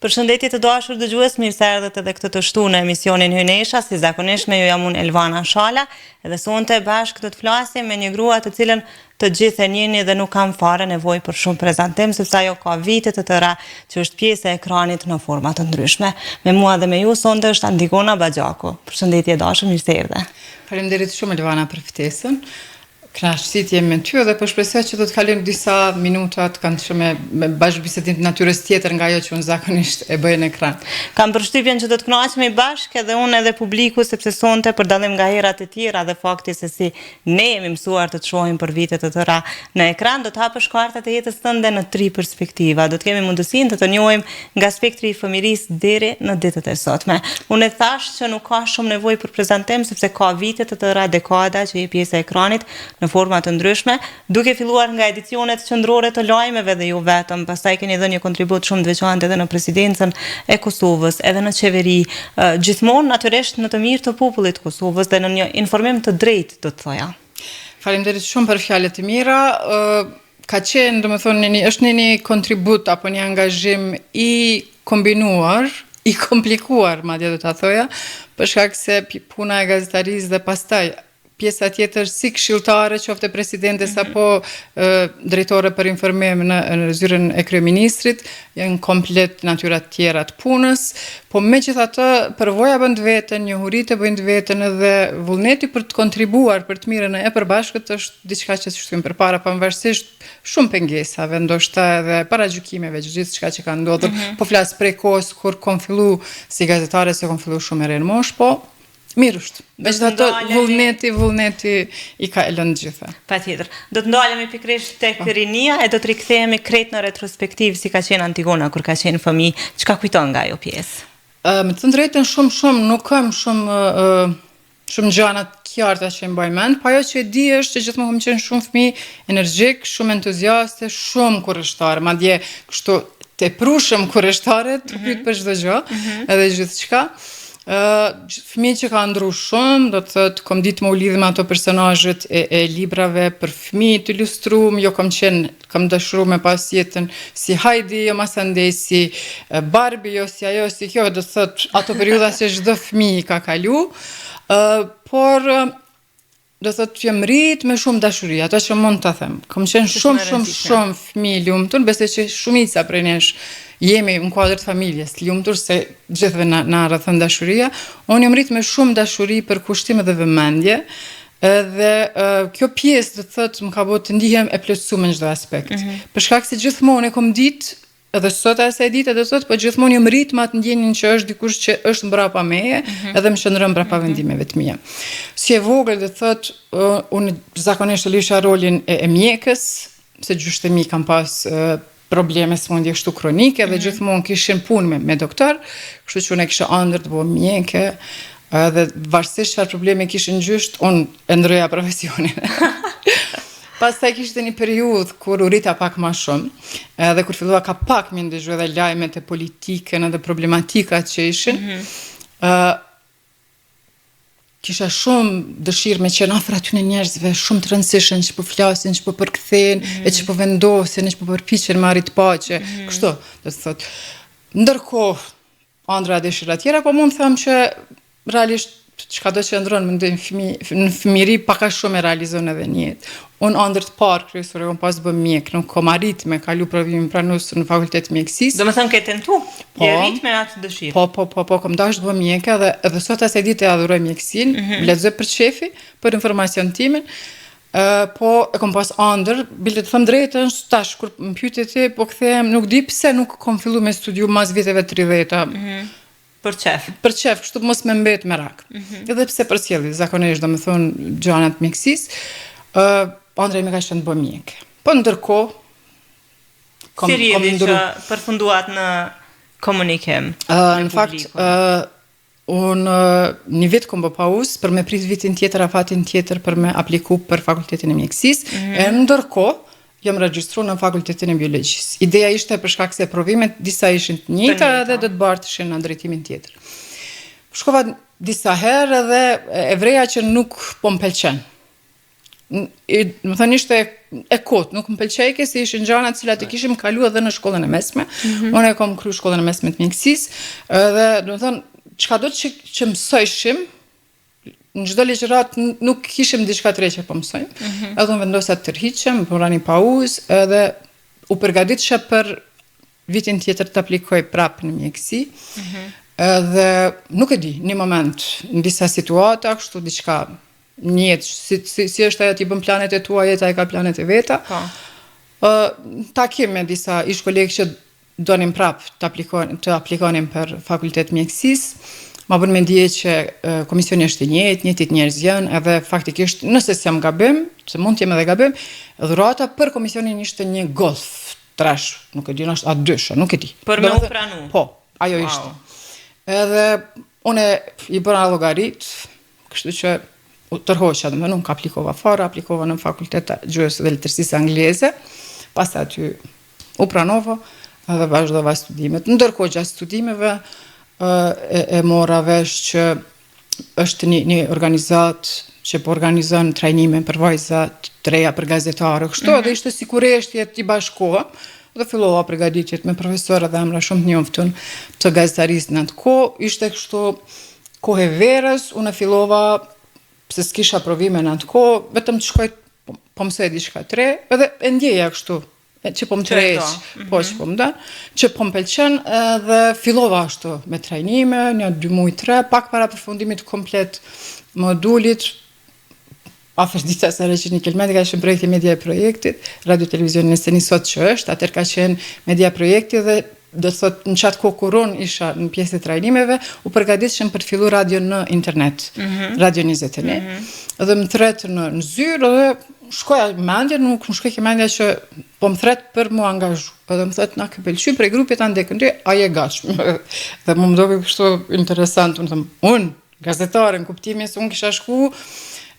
Përshëndetje të dashur dëgjues, mirë se erdhët edhe këtë të shtu në emisionin Hynesha, si zakonishme ju jam unë Elvana Shala, edhe sonte bashkë do të flasim me një grua të cilën të gjithë e njihni dhe nuk kam fare nevojë për shumë prezantim, sepse ajo ka vite të tëra që është pjesë e ekranit në forma të ndryshme. Me mua dhe me ju sonte është Antigona Baxhaku. Përshëndetje dashur, mirë se erdhe. Faleminderit shumë Elvana për ftesën. Kënaqësi jemi me ty dhe po shpresoj që do të kalojmë disa minuta të këndshme me bashkëbisedim të natyrës tjetër nga ajo që unë zakonisht e bëj në ekran. Kam përshtypjen që do të kënaqemi bashkë edhe unë edhe publiku, sepse sonte për dallim nga herat e tjera dhe fakti se si ne jemi mësuar të shohim për vite të tëra në ekran, do të hapësh kartat e jetës tënde në 3 perspektiva. Do të kemi mundësinë të njohim nga spektri i fëmirisë deri në ditët e sotme. Unë e thash që nuk ka shumë nevojë për prezantim sepse ka vite të tëra, dekada që je pjesë e ekranit në forma të ndryshme, duke filluar nga edicionet qendrore të lajmeve dhe ju vetëm, pastaj keni dhënë një kontribut shumë të veçantë edhe në presidencën e Kosovës, edhe në qeveri, gjithmonë natyrisht në të mirë të popullit të Kosovës dhe në një informim të drejtë, do të thoja. Faleminderit shumë për fjalët e mira. Ka qenë, domethënë, është një kontribut apo një angazhim i kombinuar, i komplikuar, madje do ta thoja, për shkak se puna e gazetarisë dhe pastaj pjesa tjetër si këshilltare, qoftë presidentes apo drejtore për informim në zyrën e kryeministrit, janë komplet natyra tjera të punës, po megjithatë përvoja bën të veten, njohuritë bëjnë të veten edhe vullneti për të kontribuar për të mirën e përbashkët është diçka që shtyjmë përpara pavarësisht shumë pengesave, ndoshta edhe paragjykimeve, gjithçka që ka ndodhur, po flas prej kohës kur kam filluar si gazetare, se kam filluar shumë herë në moshë, po mirë është. Megjithatë vullneti i ka lënë gjitha. Patjetër. Do të ndalemi pikërisht tek rinia e do të rikthehemi krejt në retrospektiv si ka qenë Antigona kur ka qenë fëmijë. Çka kujton nga ajo pjesë? Me të drejtën shumë nuk kam shumë gjëra të qarta që më bëjnë mend, po ajo që e di është që gjithmonë kam qenë shumë fëmijë energjik, shumë entuziaste, shumë kurrështare, madje kështu teprushëm kurrështare, të pyet për çdo gjë, edhe gjithçka. Fëmijë që ka ndru shumë, do të thotë kom ditë më u lidh me ato personazhet e librave për fëmijë të ilustruar, jo kam dashuruar me pas jetën si Heidi, jo Masandej, si Barbie, jo si ajo, si kjo, do të thotë ato periudha që çdo fëmijë ka kalu, por do thotë jam rrit me shumë dashuri, ato që mund ta them. Kam qenë shumë fëmijë lumtur, besoj që shumica prej nesh jemi në kuadër të familjes, lumtur se gjithëve na rrethon dashuria. Unë jam rrit me shumë dashuri për kushtim dhe vëmendje, dhe kjo pjesë do të thotë më ka bërë të ndihem e plotësuar në çdo aspekt. Për shkak se gjithmonë e kam ditë, edhe sot asaj ditë edhe sot, po gjithmonë jam rrit me atë ndjenjën që është dikush që është mbrapa meje, edhe më shndron mbrapa vendimeve të mia. Si e vogël do të thotë unë zakonisht lësha rolin e mjekës, se gjyshtë mi kam pas probleme smundje kështu kronike dhe gjithmonë kishin punë me doktor, kështu që unë e kisha ëndër të bëhem mjeke, dhe varësisht çfarë probleme kishin gjysht, unë e ndroja profesionin. Pastaj kishte një periudhë kur u rrita pak më shumë, edhe kur fillua ka pak më ndëgju edhe lajmet e politikën edhe problematikat që ishin. Kisha shumë dëshirë me qenë afër atyre njerëzve, shumë të rëndësishëm që po flasin, që po përkthehen, e që po vendosen, që po përpiqen me arrit paqe. Kështu, do të thotë. Ndërkohë, ëndra dëshira tjera, po mund të them që realisht çka do që ndron mendoj në fëmijëri pak a shumë e realizon edhe në jetë. Unë ëndër të parë kryesore kam pas bë mjek, nuk kam arrit me kalu provimin pranus në fakultet mjekësisë. Do të thënë ke tentu? Je rrit me atë dëshirë. Po, kam dashur të bëj mjeke dhe edhe sot asaj ditë e adhuroj mjekësinë, lexoj për shefi, për informacion timin. Po e kam pas ëndër, bile të them drejtën, tash kur më pyete ti, po kthehem, nuk di pse nuk kam filluar me studiu mas viteve 30-ta. Për qef. Për qef, kështu mos me mbet merak. Edhe pse përcjelli, zakonisht domethënë gjanat mjekësisë, ëndra ime ka qenë të bëj mjeke. Po ndërkohë si rrjedhi që përfunduat në komunikim? Në fakt, unë një vit kom bë pauzë për me prit vitin tjetër, afatin tjetër për me apliku për fakultetin e mjekësisë, e ndërkohë jam regjistruar në fakultetin e biologjisë. Ideja ishte për shkak se provimet disa ishin të njëjta dhe do të barteshin në drejtimin tjetër. Shkova disa herë dhe e vreja që nuk po m'pëlqen. më thënë ishte e kot, nuk më pëlqejke se ishin gjana cilat i kishim kalu edhe në shkollën e mesme. Unë e kom kryu shkollën e mesme të mjekësisë, dhe do të thënë, çka do që mësojshim, në çdo ligjërat nuk kishim diçka të re që po mësojmë. Edhe unë vendosa të tërhiqem, bëra një pauzë, edhe u përgatitesha për vitin tjetër të aplikoj prapë në mjekësi. Edhe nuk e di, një moment, në disa situata, kështu diçka njët, si është ajo t'i bën planet e tua, jeta e ka planet e veta. Takim me disa ish kolegë që donin prap të aplikonin për fakultet mjekësisë. Ma bën me ndje që komisioni është i njëjtit njerëz janë, edhe faktikisht nëse s'jam gabim, se mund t'jem edhe gabim, dhurata për komisionin ishte një Golf trash, nuk e di, është A2, nuk e di. Për me u pranu? Po, ajo ishte. Edhe une i bëra llogarit, kështu që tërhoqa, dhe nuk aplikova fare, aplikova në fakultet gjuhës dhe letërsisë angleze, pas aty u pranova dhe vazhdova studimet. Ndërkohë gjatë studimeve e mora vesh që është një organizat që po organizon trajnime për vajza të reja për gazetarë, kështu edhe ishte sigurishtje t'i bashkoha, dhe fillova përgatitjet me profesorë dhe emra shumë të njoftun të gazetarisë në atë kohë. Ishte kështu kohë e verës, unë fillova pse s'kisha provime në atë kohë, vetëm të shkoj po mësoj diçka të re, edhe e ndjeja kështu, që po më tërheq, po që po më dën, që po më pëlqen, dhe fillova ashtu me trajnime, një 2 muaj 3, pak para përfundimit komplet modulit, afër ditës së që një kelmeti ka qenë projekti Media e Projektit, Radio Televizionin e Seni sot që është, atëherë ka qenë Media e Projektit dhe do të thot në qatë kohë kur unë isha në pjesë të trajnimeve, u përgatiteshem për të filluar radio në internet, Radio 21. Dhe më thret në zyrë, dhe shkoja mendje, nuk më shkoj ke mendja që po më thret për mu angazhu. Edhe më thret, na ke pëlqy prej grupit anë këndry, a je gatshëm. Dhe më dobi kështu interesant, unë gazetare në kuptimin se unë kisha shku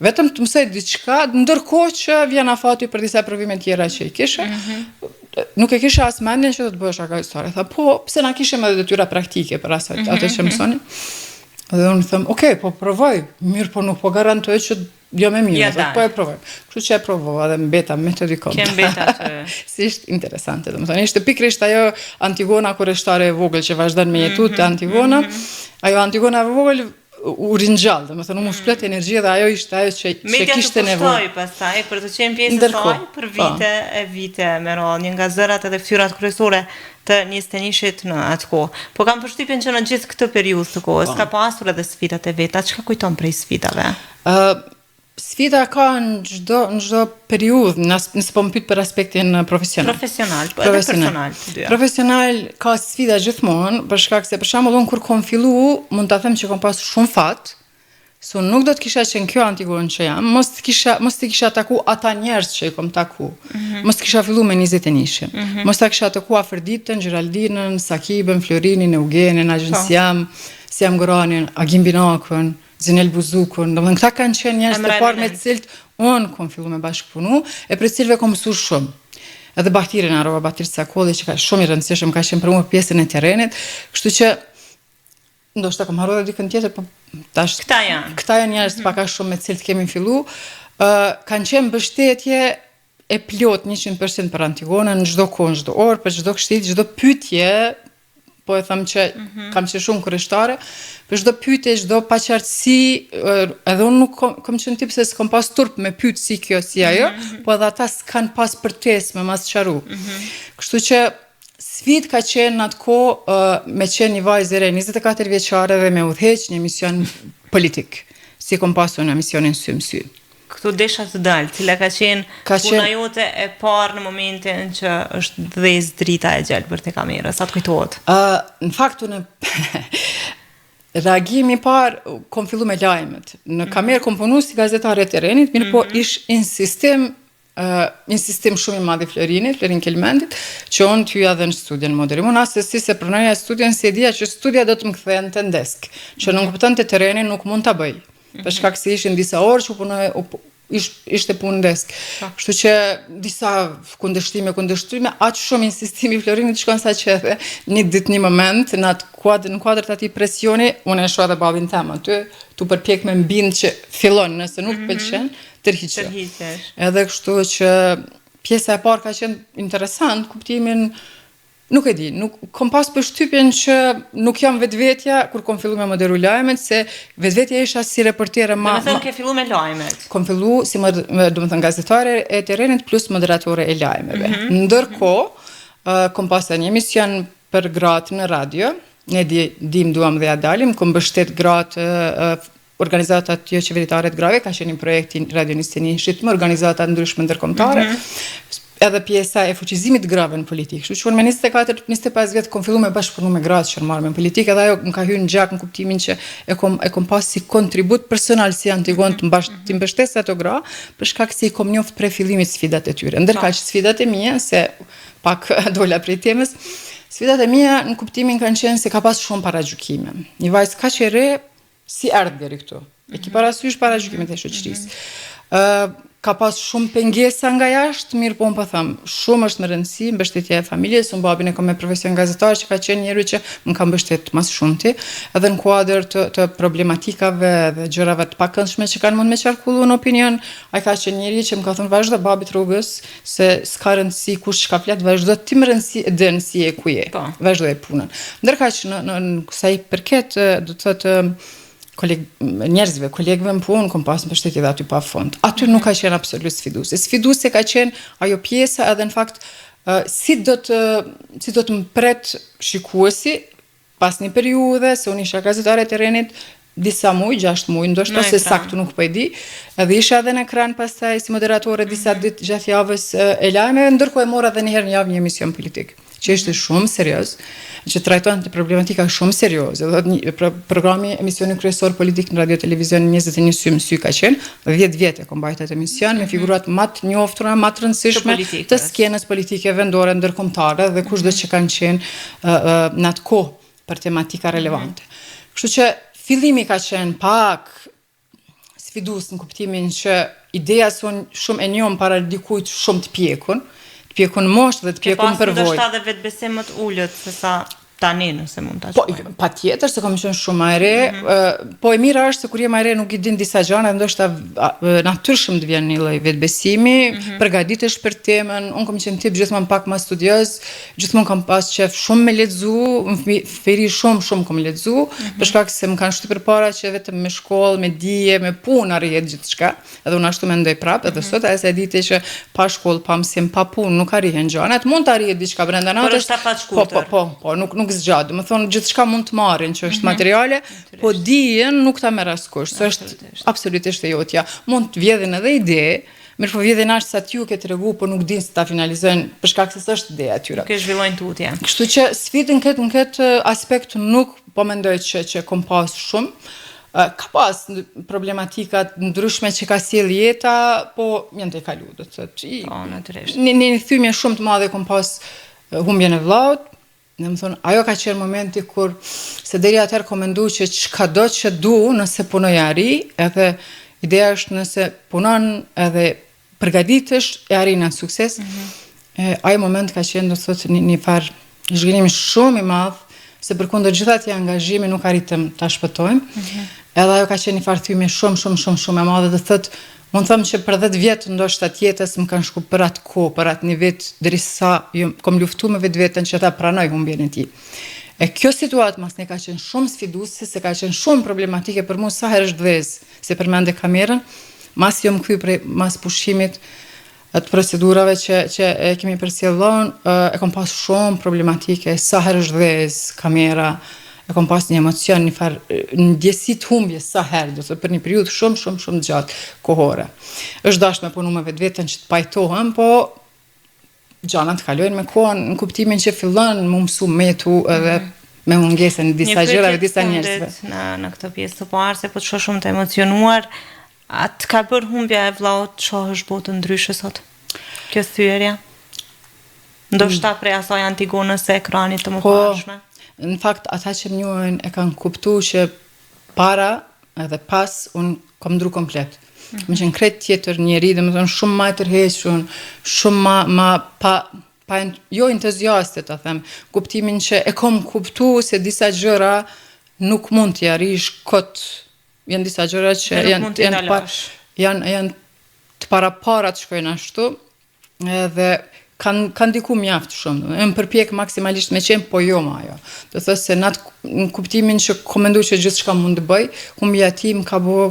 vetëm të mësoj diçka, ndërkohë që vjen afati për disa provime tjera që i kisha. Nuk e kisha as mendjen që do të bëhesh gazetare. Tha, po, pse na kishim edhe detyra praktike për atë që mësoni. Dhe unë them, okay, po provoj, mirë, po nuk po garantoj që jo me mirë, po e provoj. Kështu që e provova dhe mbeta metodikom. Ke mbeta që... Si ishte interesante, dhe më thënë, ishte pikrisht ajo Antigona kureshtare e vogël që vazhdon me jetu të Antigona. Ajo Antigona e vogël u ringjall, dhe më thënë, u shplet energjia dhe ajo ishte ajo që kishte nevojë. Media të kushtoj pastaj, për të qenë pjesë të saj, për vite, me radhë, një nga zërat edhe fyrat kryesore të 21-shit në atë kohë. Po kam përshtypjen që në gjithë këtë periudhë të kohës, ka pasur edhe sfidat e veta, çka kujton prej sfidave? Sfida ka në çdo periudhë, nëse po më pyet për aspektin profesional. Profesional, po edhe personal të dyja. Profesional ka sfida gjithmonë, për shkak se për shembull unë kur kom fillu, mund ta them që kom pasur shumë fat, se unë nuk do të kisha qenë kjo Antigonë që jam, mos të kisha taku ata njerëz që i kom taku. Mos të kisha fillu me 21-shin. Mos ta kisha taku Afërditën, Gjiraldinën, Sakibën, Florinin, Eugenin, Agjensiam, Siam Goranin, Agim Binakun, Zinel Buzukun, domethënë këta kanë qenë njerëz të parë me të cilët unë kom fillu me bashkëpunu, e për cilëve kom mësuar shumë. Edhe Bahtirin Arova, Bahtir Sakolli, që ka shumë i rëndësishëm, ka qenë për mua pjesën e terrenit, kështu që ndoshta kam harruar dikën tjetër, po tash këta janë njerëz pak a shumë me të cilët kemi fillu, kanë qenë mbështetje e plot 100% për Antigonën në çdo kohë, çdo orë, për çdo kështjellë, çdo pyetje. Po e them që kam qenë shumë kurreshtare, për çdo pyetje, çdo paqartësi, edhe unë nuk kam qenë tip se s'kam pas turp me pyet si kjo, si ajo, po edhe ata s'kan pas përtesë me mas qaru. Kështu që sfidë ka qenë në atë kohë me qenë një vajzë e re, 24 vjeçare dhe me udhëheq një mision politik, si kom pasur në misionin Sy më Sy. Këtu desha të dalë, cila ka qenë puna jote e parë në momentin që është dhez drita e gjelbër të kamerës, sa të kujtohet? Në faktu në reagimi parë, kom fillu me lajmet. Në kamerë kom punu si gazetare të terrenit, mirë po ish insistim shumë i madh i Florin Kelmendit, që unë t'hyja dhe në studion moderim. Unë asë si se pranoja studion, si e dija që studia do të më kthehen të ndesk, që nuk kupton të terrenin nuk mund t'a bëj. Për shkak se ishin disa orë që ishte punë desk. Kështu që disa kundërshtime, aq shumë insistimi i Florinit shkon sa që edhe një ditë një moment në kuadër të atij presioni, unë e shoh edhe babin tim aty, tu përpjek me mbind që fillon, nëse nuk pëlqen, tërhiqe. Tërhiqesh. Edhe kështu që pjesa e parë ka qenë interesant, kuptimin nuk e di, nuk kom pas përshtypjen që nuk jam vetvetja kur kom fillu me moderu lajmet, se vetvetja isha si reportere Do të thënë ke fillu me lajmet. kom fillu si gazetare e terrenit plus moderatore e lajmeve. Ndërkohë, kom pas një emision për gratë në radio, ne dim duam dhe ja dalim, kom bështet gratë organizatat jo qeveritare të grave, ka qenë një projekt i radionistë një shqitme, organizatat ndryshme ndërkombëtare, edhe pjesa e fuqizimit të grave në politikë. Kështu që unë me 24-25 vjetë kom fillu me bashkëpunu me gratë që marrë me politikë, edhe ajo më ka hyrë në gjak në kuptimin që e kom pas si kontribut personal si Antigon të mbështes ato gra, për shkak se i kom njoft pre fillimit sfidat e tyre. Ndërkaq sfidat e mia, se pak dola prej temës, sfidat e mia në kuptimin kanë qenë se ka pas shumë paragjykime. Një vajzë kaq e re si erdhi deri këtu. E ki parasysh paragjykimet e shoqërisë. Ka pas shumë pengesa nga jashtë, mirë po unë po them, shumë është më rëndësi mbështetja e familjes, unë babin e kam me profesion gazetar që ka qenë njeri që më ka mbështet mas shumëti, edhe në kuadër të problematikave dhe gjërave të pakëndshme që kanë mund me qarkullu në opinion, ai ka qenë njeri që më ka thënë vazhdo babit rrugës, se s'ka rëndësi kush çka flet, vazhdo ti më rëndësi e dën si e ku je, vazhdo e punën. Ndërkaq në sa i përket do të thotë njerëzve, kolegëve më punë, kom pas mbështetje dhe aty pa fond. Aty nuk ka qenë absolut sfiduese. Sfiduese ka qenë ajo pjesa edhe në fakt si do të më pret shikuesi pas një periudhe, se unë isha gazetare e terrenit disa muj, 6 muj, ndoshta se saktë nuk po e di, edhe isha edhe në ekran pastaj si moderatore disa ditë gjatë javës e lajmeve, ndërkohë e mora edhe një herë në javë një emision politik, që ishte shumë serioz, që trajton të problematika shumë serioze. Programi emisioni kryesor politik në radio televizion 21 sy ka qenë, 10 vjet e kom mbajtur atë emision me figurat më të njohura, më të rëndësishme të skenës politike vendore ndërkombëtare dhe kushdo që kanë qenë në atë kohë për tematika relevante. Kështu që fillimi ka qenë pak sfidues në kuptimin që ideja son shumë e njohur para dikujt shumë të pjekun moshë dhe të pjekun përvojë. Ndoshta edhe vetbesim më të ulët se sa tani nëse mund ta shojmë. Po, patjetër se kam qenë shumë e re, po e mira është se kur je më e re nuk i din disa gjëra, ndoshta natyrshëm të vjen një lloj vetbesimi, përgatitesh për temën. Unë kam qenë tip gjithmonë pak më studioz, gjithmonë kam pas qef shumë me lexu, në feri shumë kam lexu, për shkak se më kanë shtypur përpara që vetëm me shkollë, me dije, me punë arrihet gjithçka. Edhe unë ashtu mendoj prapë, edhe sot as e ditë që pa shkollë, pa mësim, pa punë nuk arrihen gjërat. Mund të arrihet diçka brenda natës. Po, nuk zgjat. Do të thonë gjithçka mund të marrin që është materiale, po dijen nuk ta merr askush. Është absolutisht e jotja. Mund të vjedhin edhe ide, mirë po vjedhin as sa t'ju ke tregu, po nuk din se ta finalizojnë për shkak se s'është ideja e tyre. Nuk e zhvillojnë tutje. Kështu që sfidën në këtë aspekt nuk po mendoj që kom pas shumë. Ka pas problematika ndryshme që ka sjell jeta, po janë të kaluar, do të thotë. Po, natyrisht. Një thymje shumë të madhe kom pas humbjen e vllaut. Në më thonë, ajo ka qenë momenti kur se deri atëherë kom mendu që çka do që du nëse punoj arri, edhe ideja është nëse punon edhe përgatitesh e arrin atë sukses. Ajo moment ka qenë do të thotë një farë zhgënjim shumë i madh, se përkundër gjithë atij angazhimi nuk arritëm ta shpëtojmë. Edhe ajo ka qenë një farë thyme shumë e madhe, do të thotë mund thëmë që për 10 vjetë ndoshta tjetës më kanë shku për atë kohë, për atë një vit, derisa kom luftu me vetën që ta pranoj humbjen e tij. E kjo situatë mas ne ka qenë shumë sfiduese, se ka qenë shumë problematike për mua sa herë zhdhez, se përmende kamerën, mas jo më kthy mas pushimit të procedurave që e kemi përcjellon, e kom pas shumë problematike, sa herë zhdhez kamera, e kom pas një emocion, një farë ndjesi të humbje sa herë, do të për një periudhë shumë gjatë kohore. Është dashur me punu me vetën që të pajtohem, po gjanat kalojnë me kohën në kuptimin që fillon më mësu metu edhe me mungesën e disa gjërave, disa njerëzve. Në këtë pjesë të parë, se po të shoh shumë të emocionuar, atë ka bërë humbja e vllaut, shohësh botë ndryshe sot? Kjo thyerja? Ndoshta prej asaj Antigonës së ekranit të mëparshme? Në fakt, ata që më njohin e kanë kuptu që para edhe pas unë kom ndru komplet. Më qenë krejt tjetër njeri, dhe më thonë shumë ma tërhequn, shumë ma jo entuziaste, të them, kuptimin që e kom kuptu se disa gjëra nuk mund t'i arrish kot, janë disa gjëra që janë të paraparat shkojnë ashtu, edhe kanë ndiku mjaft shumë. Më përpjek maksimalisht me qenë, po jo ma ajo. Do thë se në kuptimin që komendu që gjithë shka mund të bëj, humbja ti më ka bo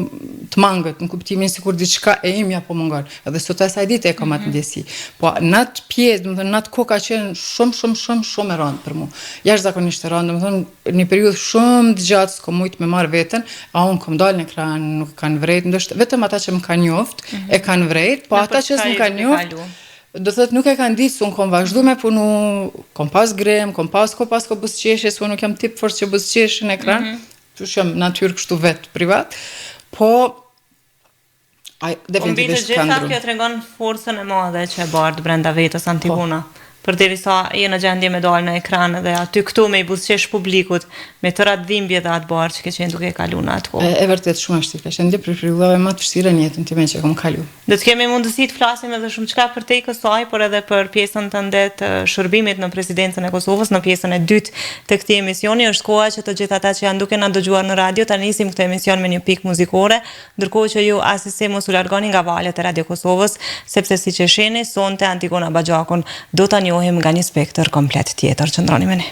të mangët, në kuptimin si kur diçka e imja po mungon. Edhe sot asaj dite e kam atë ndjesi. Po në atë pjesë, në atë ko ka qenë shumë e rëndë për mu. Jashtë zakonisht e rëndë, një periudhë shumë të gjatë s'ko mujtë me marrë veten, a unë kom dalë në ekran, nuk kanë vrejt, vetëm ata që më kanë njoft, e kanë vrejt, po ata që s'më kanë njoft, do thëtë nuk e kanë ditë, se unë kom vazhdu me punu, kom pas grem, kom pas ko busqeshe, se unë nuk jam tip fort që busqeshe në ekran, që jam natyrë kështu vetë privat, po definitivisht gjitha kanë ndru. kjo të regon forcën e madhe që e bardë brenda vetës Antigona. Për diri sa je në gjendje me dalë në ekran dhe aty këtu me i buzqesh publikut, me të ratë dhimbje dhe atë barë që ke qenë duke kalu në atë kohë. E vërtet shumë është të ka qenë për periudhave më të vështira në jetën time që kom kalu. Dhe të kemi mundësi të flasim edhe shumë qka për te i kësaj, por edhe për pjesën të ndet shërbimit në presidencën e Kosovës, në pjesën e dytë të këtij emisioni. Është koha që të gjithë ata që janë duke na dëgjuar në radio ta nisim këtë emision me një pikë muzikore, ndërkohë që ju asesi mos u largoni nga valët e Radio Kosovës, sepse siç e shihni, sonte Antigona Baxhakun do ta njohim nga një spektër komplet tjetër. Qëndroni me ne.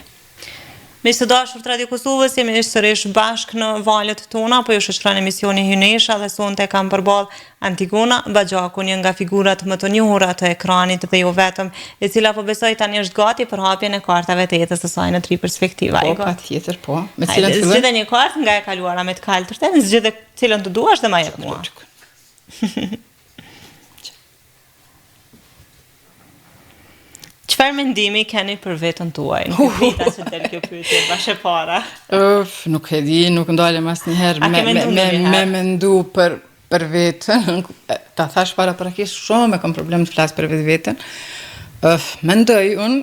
Me të dashur të Radio Kosovës, jemi sërish bashk në valët tona, po ju shoqëron emisioni Hynesha dhe sonte kam përballë Antigona Baxhakun, një nga figurat më të njohura të ekranit dhe jo vetëm, e cila po besoj tani është gati për hapjen e kartave të jetës së saj në 3 perspektiva. Po, patjetër, po. Me cilën fillojmë? Zgjidhe një kartë nga e kaluara me të kaltërten, zgjidhe cilën të duash dhe ma jep mua. Çfarë mendimi keni për vetën tuaj? Nuk vita që del kjo pyetje bashkë para. Nuk e di, nuk ndalem asnjëherë me mendu për vetën. Ta thash paraprakisht shumë e kam problem të flas për veten. Mendoj unë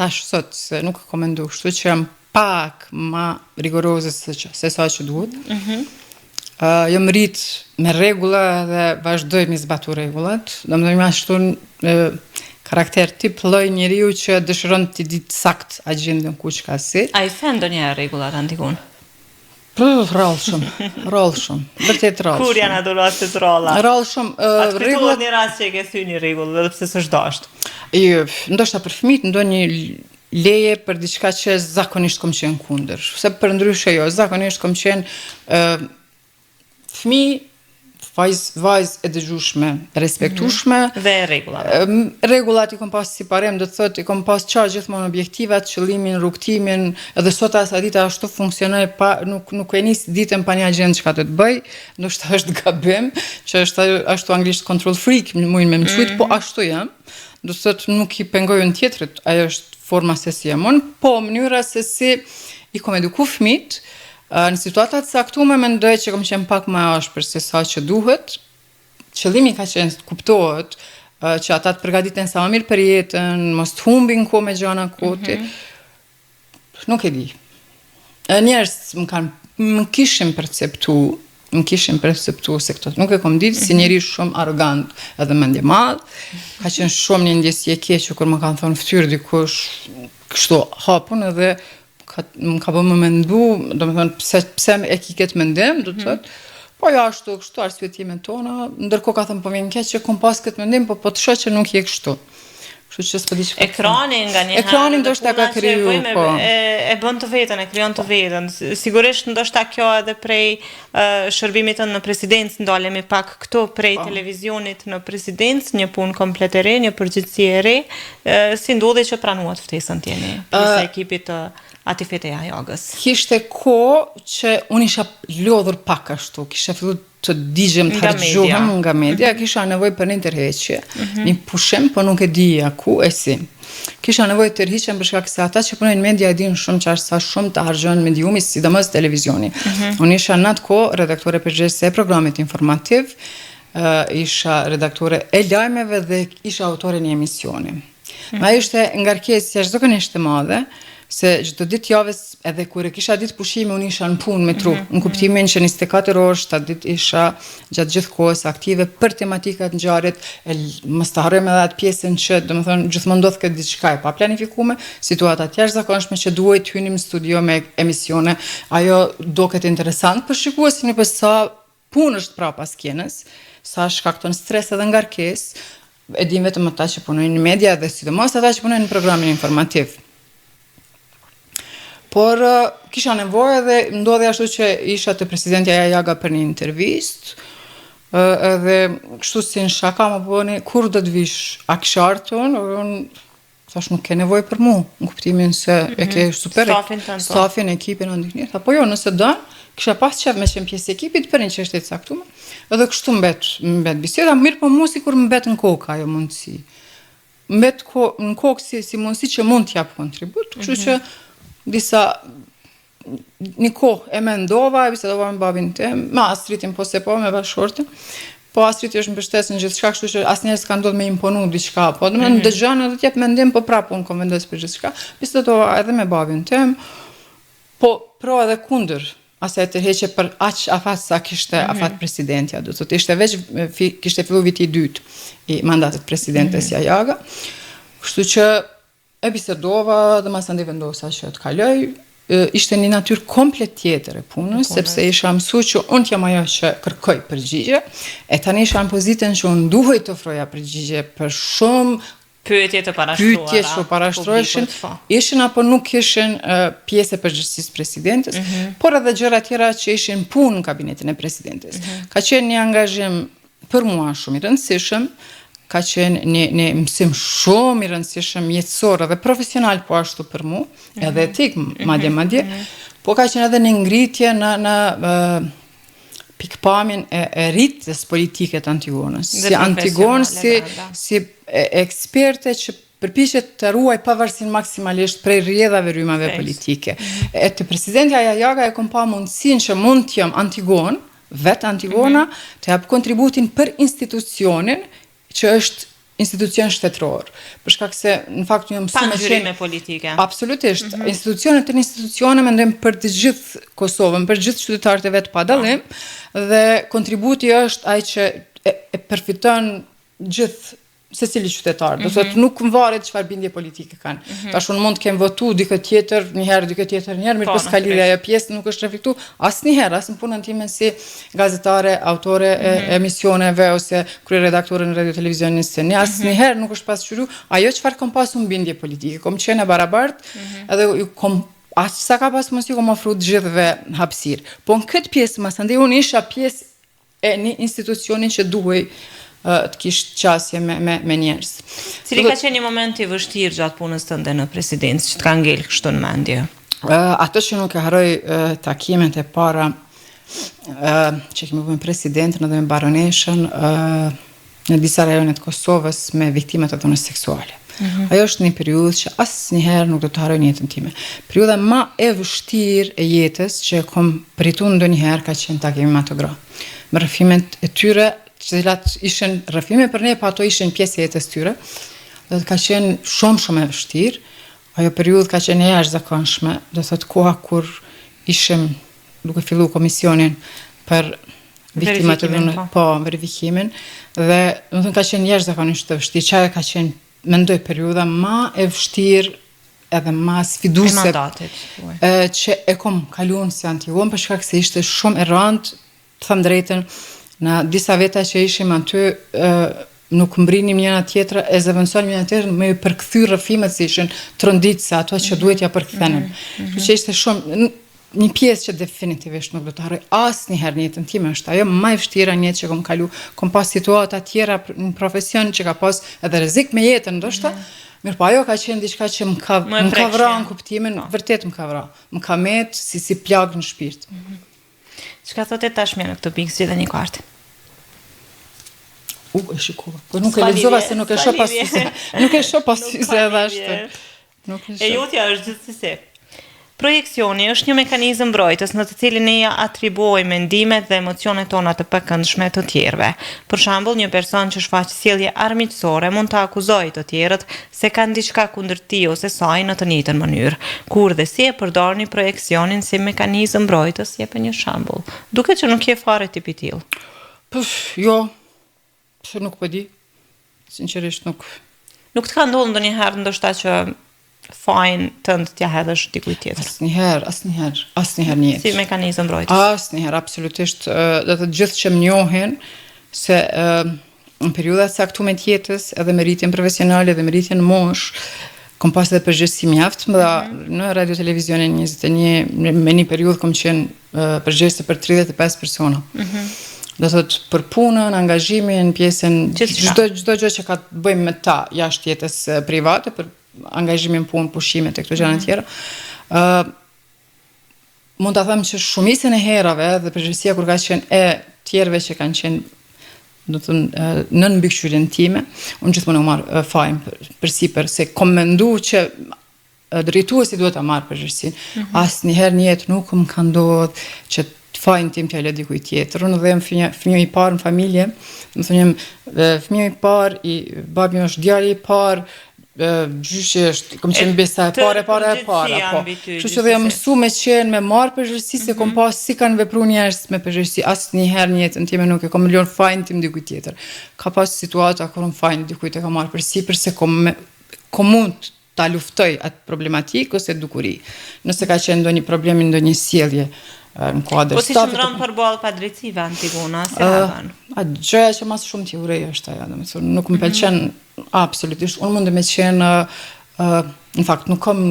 tash sot se nuk e kam mendu, kështu që jam pak më rigoroze se sa që duhet. Jam rrit me rregulla dhe vazhdoj me zbatu rregullat. Domethënë ashtu karakter tip lloj njeriu që dëshiron të ditë sakt agjendën ku çka si. A i the ndonjëherë rregullat Antigon? Rrallë shumë, vërtet rrallë. Kur janë ato rastet rralla? Rrallë shumë, rregullat një rast që e ke thy një rregull, edhe pse s'është dashur. Jo, ndoshta për fëmijët ndonjë leje për diçka që zakonisht kom qenë kundër. Se për ndryshe jo, zakonisht kom qenë fëmijë vajz e dëgjueshme, respektueshme dhe rregullat. Rregullat i kom pas si parem, do të thotë i kom pas çfarë gjithmonë objektivat, qëllimin, rrugtimin, edhe sot as dita ashtu funksionoj pa nuk e nis ditën pa një agjendë çka të bëj, ndoshta është gabim, që është ashtu anglisht control freak, mujnë me më thujt, po ashtu jam. Do të thotë nuk i pengojën tjetrit, ajo është forma se si jam unë, po mënyra se si i kom eduku fëmijët. Në situatat saktume mendoj që kom qenë pak më ashpër se sa që duhet. Qëllimi ka qenë kuptohet që ata të përgatiten sa më mirë për jetën, mos të humbin kohë me gjëra koti. Nuk e di. Njerëz më kishin perceptu se këto nuk e kom ditë si njeri shumë arrogant edhe mendje madh. Ka qenë shumë një ndjesje e keqe kur më kanë thonë fytyr dikush kështu hapun edhe më ka bërë më mendu, do me thonë, pse e ki këtë mendim, do të thotë, po jo ashtu, kështu arsyetimit tona, ndërkohë ka thënë, po vjen keq që kom pas këtë mendim, po të shoh që nuk je kështu. Kështu që s'po di çfarë. Ekrani nga një Ekrani ndoshta ka kriju, po. E bën të veten, e krijon të veten. Sigurisht ndoshta kjo edhe prej shërbimit në presidencë ndalemi pak këtu prej televizionit në presidencë, një punë komplet e re, një përgjegjësi e re, si ndodhi që pranuat ftesën tjeni, pjesë e ekipit të Atifeteja Jagës. Kishte kohë që unë isha lodhur pak ashtu, kisha filluar të digjem të harxhohem nga media, kisha nevojë për një tërheqje, një pushim, po nuk e dija ku e si. Kisha nevojë të tërhiqem për shkak se ata që punojnë në media din shumë çfarë sa shumë të harxhon mediumi, sidomos televizioni. Unë isha në atë kohë redaktore përgjegjëse e programit informativ, isha redaktore e lajmeve dhe isha autore një emisioni. Ma ishte ngarkesë jashtëzakonisht e madhe, se çdo ditë javës edhe kur e kisha ditë pushime unë isha në punë me tru, në kuptimin që 24 orë 7 ditë isha gjatë gjithë kohës aktive për tematikat ngjarjet, mos ta harrojmë edhe atë pjesën që domethënë gjithmonë ndodh këtë diçka e pa planifikuar, situata të jashtëzakonshme që duhet hynim në studio me emisione, ajo duket interesant për shikuesin, por sa punë është prapa skenës, sa shkakton stres edhe ngarkesë, e din vetëm ata që punojnë në media dhe sidomos ata që punojnë në programin informativ. Por kisha nevojë dhe ndodhi ashtu që isha te presidenti Jaga për një intervistë, edhe kështu si në shaka më bëni, kur do të vish, a kisha ardhur? Unë thash nuk ke nevojë për mua, në kuptimin se e ke super stafin, ekipin ndihmëtar. Apo jo, nëse don, kisha pas qef me qenë pjesë e ekipit për një çështje të caktuar. Edhe kështu mbet biseda, mirë po mu sikur mbet në kokë ajo mundësi. Mbet në kokë si mundësi që mund t'jap kontribut, kështu që një kohë e mendova, e bisedova me babin tim, me Astritin po me bashkëshortin. Po Astriti është mbështetës në gjithçka, kështu që asnjëherë s'ka ndodhur me imponu diçka. Po domethënë dëgjon edhe t'jap mendim, po prapë unë kam vendos për gjithçka. Bisedova edhe me babin tim, po pro edhe kundër asaj tërheqje për aq afat sa kishte afat presidentja, do të thotë ishte veç kishte filluar viti i dytë i mandatit presidentes Jaga. Kështu që e bisedova dhe masandej vendosa që të kaloj. Ishte një natyrë komplet tjetër e punës, sepse isha mësuar që unë jam ajo që kërkoj përgjigje, e tani isha në pozitën që unë duhej të ofroja përgjigje për shumë pyetje të parashtroheshin, ishin apo nuk ishin pjesë e përgjegjësisë presidentes, por edhe gjëra tjera që ishin punë në kabinetin e presidentes. Ka qenë një angazhim për mua shumë i rëndësishëm, ka qenë një mësim shumë i rëndësishëm jetësor dhe profesional po ashtu për mua, edhe etik madje, po ka qenë edhe një ngritje në pikpamjen e rritjes politike të Antigonës. Si Antigonë, si eksperte që përpiqet të ruaj pavarësinë maksimalisht prej rrjedhave rrymave politike. E të presidentja Jaga e kom pa mundësinë që mund të jem Antigonë, vetë Antigona, të jap kontributin për institucionin që është institucion shtetëror. Për shkak se në fakt një mësuar me qenë politike. Absolutisht. Institucionet të institucione mendojmë për të gjithë Kosovën, për gjithë qytetarët e vet pa dallim, dhe kontributi është ai që e përfiton gjithë secili qytetar. Do thotë nuk varet çfarë bindje politike kanë. Tash unë mund të kem votu dikë tjetër, një herë, mirë po s'ka lidhje ajo pjesë, nuk është reflektuar asnjëherë as në punën time si gazetare, autore e emisioneve ose kryeredaktore në radio televizionistë. Asnjëherë nuk është pasqyru ajo çfarë kam pasur bindje politike. Kom qenë e barabartë, edhe as sa ka pas mos ju kom ofruar të gjithëve hapësirë. Po në këtë pjesë masandej unë isha pjesë e një institucioni që duhej të kishtë qasje me njerëz. Cili ka qenë një moment i vështirë gjatë punës tënde në presidencë, që të ka ngellë kështu në mendje? Ato që nuk e harroj takimet e para që kemi bërë me presidentën edhe me baroneshën në disa rajonet Kosovës me viktimat e dhunës seksuale. Ajo është një periudhë që asnjëherë nuk do të harroj në jetën time. Periudha më e vështirë e jetës që kom pritur ndonjëherë ka qenë takimi me ato gra. Me rrëfimet e tyre, që cilat ishin rrëfime për ne, pa ato ishin pjesë e jetës tyre, dhe ka qenë shumë e vështirë. Ajo periudhë ka qenë e jashtëzakonshme, do thotë koha kur ishim duke filluar komisionin për viktimat e dhunës, verifikimin, dhe do thonë ka qenë jashtëzakonisht e vështirë. Çaja ka qenë, mendoj, periudha më e vështirë edhe më sfiduese që e kom kaluar si Antigonë, për shkak se ishte shumë e rëndë, të them drejtën. Në disa veta që ishim aty, nuk mbrinim njëna tjetra, e zëvendësonim njëna tjetra me përkthy rrëfimet si ishin tronditëse, ato që duhet ja përkthenim. Që ishte shumë një pjesë që definitivisht nuk do të harroj asnjëherë në jetën time, është ajo më e vështira në jetë që kom kalu. Kom pas situata tjera në profesion që ka pas edhe rrezik me jetën, ndoshta. Mirë, po ajo ka qenë diçka që më ka vrarë në kuptimin, vërtet më ka vrarë. Më ka met si plagë në shpirt. Çka thotë tashmë në këtë pikë si dhe një kartë? E shikova. Po nuk e lexova se nuk e shoh pas syze. Nuk e shoh pas syze edhe ashtu. E jotja është gjithsesi. Projekcioni është një mekanizëm mbrojtës në të cilin ne ja atribuojmë mendimet dhe emocionet tona të pakëndshme të tjerëve. Për shembull, një person që shfaq sjellje armiqësore mund të akuzojë të tjerët se kanë diçka kundër tij ose saj në të njëjtën mënyrë. Kur dhe si e përdorni projekcionin si mekanizëm mbrojtës, jep një shembull. Duket që nuk je fare tipi i tillë. Jo. Nuk po di. Sinqerisht nuk. Nuk të ka ndodhur ndonjëherë ndoshta që fajin tënd t'ja hedhësh dikujt tjetër? Asnjëherë një jetë. Si mekanizëm mbrojtës? Asnjëherë, absolutisht. Do të gjithë që më njohin, se në periudat saktume të jetës, edhe me rritjen profesionale dhe me rritjen mosh, kom pas edhe përgjegjësi mjaft më në radio televizionin 21, me një periudhë kom qenë përgjegjëse për 35 persona. Do thot për punën, angazhimin, pjesën, çdo gjë që ka të bëjmë me ta jashtë jetës private, për angazhimin punë, pushimet e këto gjëra të tjera. Mund ta them që shumicën e herave dhe përgjegjësia kur ka qenë e tjerëve që kanë qenë do të nën mbikëqyrjen time, unë gjithmonë u marr fajin përsipër se kom mendu që drejtuesi duhet ta marr përgjegjësinë. Asnjëherë në jetë nuk më ka ndodhur që fajin tim t'ja lë dikujt tjetër. Unë dhe jam fëmijë i parë në familje, do të them fëmijë i parë, i babi është djali i parë, gjyshi është, kom qenë besa e para, po. Kështu që dhe jam mësu me qenë, me marrë përgjegjësi, se kom pas si kanë vepru njerëz me përgjegjësi, asnjëherë në jetën time nuk e kom lënë fajin tim dikujt tjetër. Ka pas situata kur unë fajin dikujt e kam marrë përsipër se kom mund ta luftoj atë problematikë ose dukuri. Nëse ka qenë ndonjë problem, ndonjë sjellje në kuadër statit. Po si qëndron përballë padrejtësive Antigona, si havan? Gjëja që mas shumë t'i urej është ajo, domethënë nuk më pëlqen absolutisht. Unë mund të më qenë në fakt nuk kam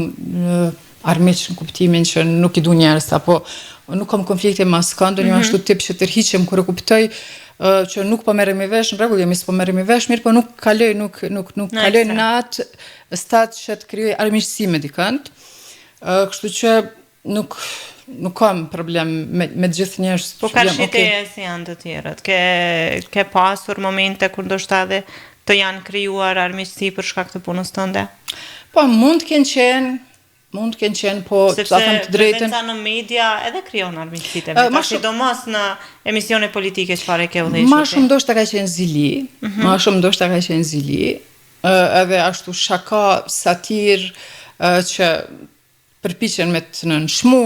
armiq në kuptimin që nuk i du njerëz apo nuk kam konflikte me askënd, unë jam ashtu tip që tërhiqem kur e kuptoj që nuk po merrem i vesh, në rregull, jemi s'po merrem i vesh, mirë, po nuk kaloj në atë stad që të krijoj armiqësi me dikënd. Kështu që nuk kam problem me gjithë njerëz. Po karshiteje si janë të tjerët? Ke pasur momente kur ndoshta edhe të janë krijuar armiqësi për shkak të punës tënde? Po mund të kenë qenë, po ta them të drejtën. Sepse prezenca në media edhe krijon armiqësitë e vetë, sidomos në emisione politike çfarë ke udhëhequr. Ma shumë ndoshta ka qenë zili. Edhe ashtu shaka, satir që përpiqen me të nënshmu.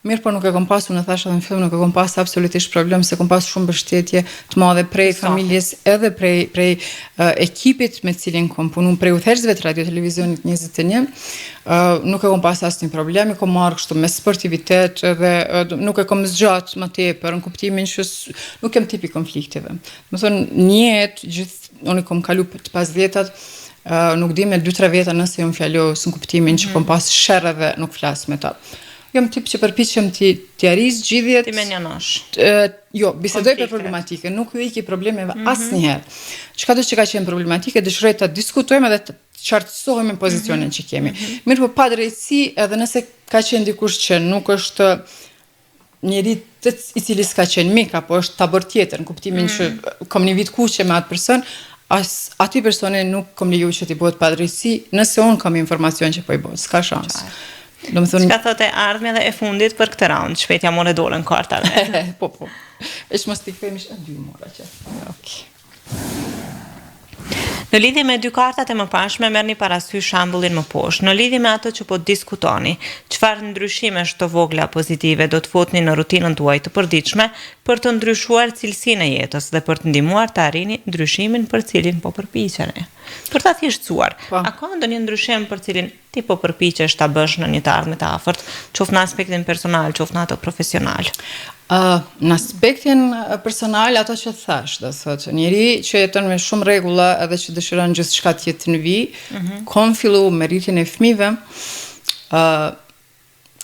Mirë, po nuk e kom pasur, në thasha dhe në film, nuk e kom pas absolutisht problem, se kom pas shumë mbështetje të madhe prej familjes edhe prej ekipit me cilin kom punu, prej udhëheqësve të radio televizionit 21, nuk e kom pas asnjë problem, i kom marrë kështu me sportivitet dhe nuk e kom zgjat më tepër në kuptimin që nuk kem tipi konflikteve. Do të thonë, një jetë unë i kom kalu të 50-tat, nuk di me 2-3 veta nëse jam fjallos në kuptimin që kom pas sherrë dhe nuk flas me ta. Jam tip që përpiqem t'i arris gjithjet. Ti me njënosh. Jo, bisedoj për problematike, nuk ju iki problemeve asnjëherë. Çka do që ka qenë problematike, dëshiroj ta diskutojmë edhe të qartësohemi në pozicionin që kemi. Mirë, po pa drejtësi, edhe nëse ka qenë dikush që nuk është njeri i cili s'ka qenë mik, apo është tabor tjetër, në kuptimin që kom një vit kuqe me atë person, ati personi nuk kom leju që t'i bëhet pa drejtësi, nëse unë kam informacion që po i bëhet, s'ka shans. Çka thotë ardhmja dhe e fundit për këtë raund? Shpejt ja morë dorën kartave. Po. Veç mos t'i kthehemi 2 mora që. Okej. Në lidhje me 2 kartat e mëparshme, merrni parasysh shembullin më poshtë. Në lidhje me ato që po diskutoni, çfarë ndryshimesh të vogla pozitive do të futni në rutinën tuaj të përditshme për të ndryshuar cilësinë e jetës dhe për të ndihmuar të arrini ndryshimin për cilin po përpiqeni? Për ta thjeshtësuar, a ka ndonjë ndryshim për cilin ti po përpiqesh ta bësh në një të ardhme të afërt, qoftë në aspektin personal, qoftë në ato profesional? Në aspektin personal, ato që thash, do thotë, njeri që jeton me shumë rregulla edhe që dëshiron gjithçka të jetë në vijë, kom fillu me rritjen e fëmijëve,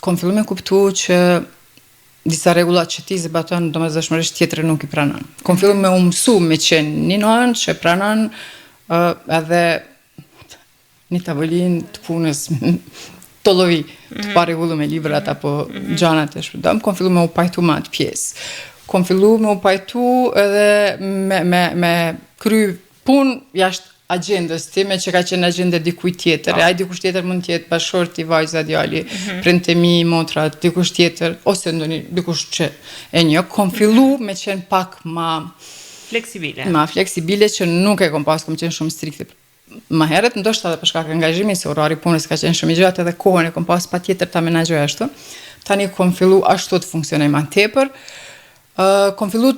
kom fillu me kuptu që disa rregulla që ti zbaton domosdoshmërisht tjetri nuk i pranon. Kom fillu me u mësu me qenë një nënë që pranon edhe një tavolinë të punës të lloji të parregulluar me librat apo gjanat e shpëdom, kom fillu me u pajtu me atë pjesë. Kom fillu me u pajtu edhe me kry punë jashtë agjendës time që ka qenë agjende dikujt tjetër. Ai dikush tjetër mund të jetë bashorti, vajza, djali, printemi, motra, dikush tjetër ose dikush që e një. Kom fillu me qenë pak ma fleksibile që nuk e kom pas, kom qenë shumë strikte. Më herët, ndoshta edhe për shkak të angazhimit, se orari punës ka qenë shumë i gjatë edhe kohën e kom pas patjetër ta menaxhoj ashtu. Tani kom fillu ashtu të funksionoj më tepër. Kom fillu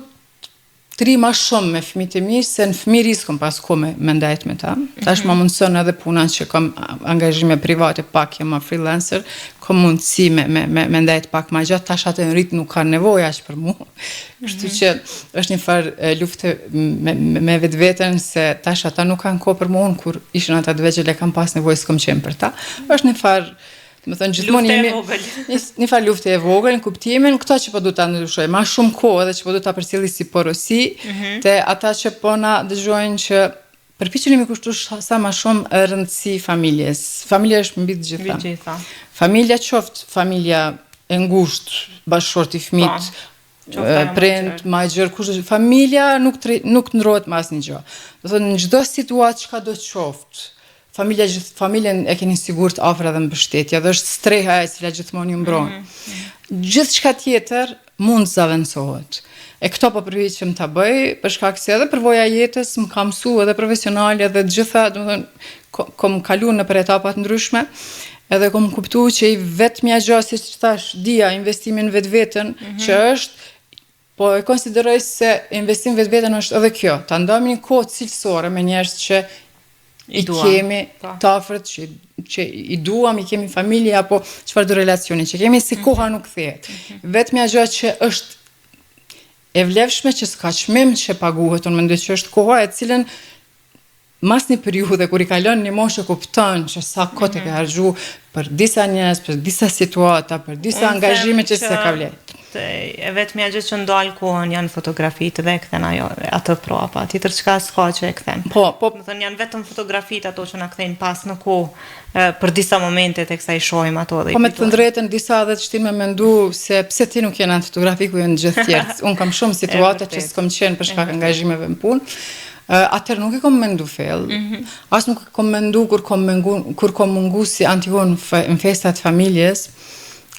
të ri më shumë me fëmijët e mi, se në fëmijërisë kom pas kohë me ndajt me ta. Tash më mundson edhe puna që kam angazhime private, pak jam freelancer, kom mundësi me ndajt pak ma gjatë, tash atë në rrit nuk ka nevojë aq për mua. Kështu që është një farë lufte me vetveten se tash ata nuk kanë kohë për mua, unë kur ishin ata të vegjël e kam pas nevojë s'kam qenë për ta. Është një farë, më thënë gjithmonë një farë lufte e vogël, në kuptimin këto që po du ta ndryshoj, ma shumë kohë edhe që po du ta përcjelli si porosi, te ata që po na dëgjojnë që përpiqeni me kushtu sa ma shumë rëndësi familjes. Familja është mbi të gjitha. Familja qoftë familja e ngushtë, bashkëshorti, fëmijët, prind, majgjër, familja nuk ndrohet me asnjë gjë. Do thonë në çdo situatë çka do të qoftë, familjen e keni sigurt afër edhe mbështetja, dhe është streha e cila gjithmonë ju mbron. Gjithçka tjetër mund zaventsohet. E këto po përpiqem ta bëj, për shkak se edhe përvoja e jetës më ka mësuar edhe profesionale edhe të gjitha, domethënë kom kaluar në për etapa të ndryshme, edhe kom kuptuar që i vetmja gjë, siç thash, dia investimin vetveten, që është, po e konsideroj se investim vetveten është edhe kjo, ta ndajmë një kohë cilësore me njerëz që i kemi të afërt, që i duam, i kemi familje, apo çfarë do relacioni që kemi, si koha nuk kthehet. Vetmja gjë që është e vlefshme që s'ka çmim që paguhet, unë mendoj që është koha e cilën mas një periudhe kur i kalon një moshë kupton që sa kohë të ka harxhu për disa njerëz, për disa situata, për disa angazhime që s'e ka vlerë. E vetmja gjë që ndal kohën janë fotografitë dhe kthen atë prapa. Tjetër çka s'ka që e kthen. Po, do thënë janë vetëm fotografitë ato që na kthejnë pas në kohë për disa momente teksa i shohim ato dhe. Po me të drejtën disa edhe të shtin me mendu se pse ti nuk je në fotografi ku janë gjithë tjerë. Unë kam shumë situata që s'kam qenë për shkak angazhimeve në punë. Atër nuk e kom mendu fell, as nuk e kom mendu kur kom mungu si Antigon në festat familjes,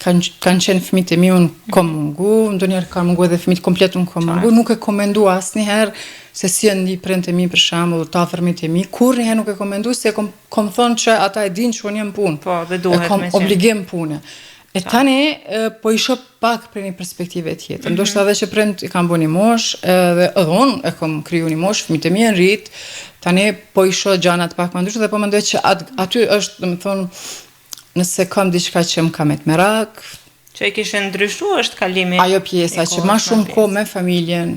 kanë qenë fëmijët e mi, unë kom mungu, ndonjëherë kanë mungu edhe fëmijët komplet unë kom mungu, nuk e kom mendu asnjëherë se si janë një prindë e mi për shembull, të afërmit e mi, kurrëherë nuk e kom mendu se kom thonë që ata e dinë që unë jam punë. Po, dhe duhet kom obligim pune. E tani po i shoh pak për një perspektive tjetër. Ndoshta edhe që prind i kanë bënë mosh, edhe unë e kam kriju një mosh, fëmijët e mi janë rrit. Tani po i shoh gjanat pak më ndryshe dhe po mendoj që aty është, domethënë, nëse kam diçka që më ka me të merak, që e kishe ndryshuar është kalimi. Ajo pjesa që ma shumë kohë me familjen,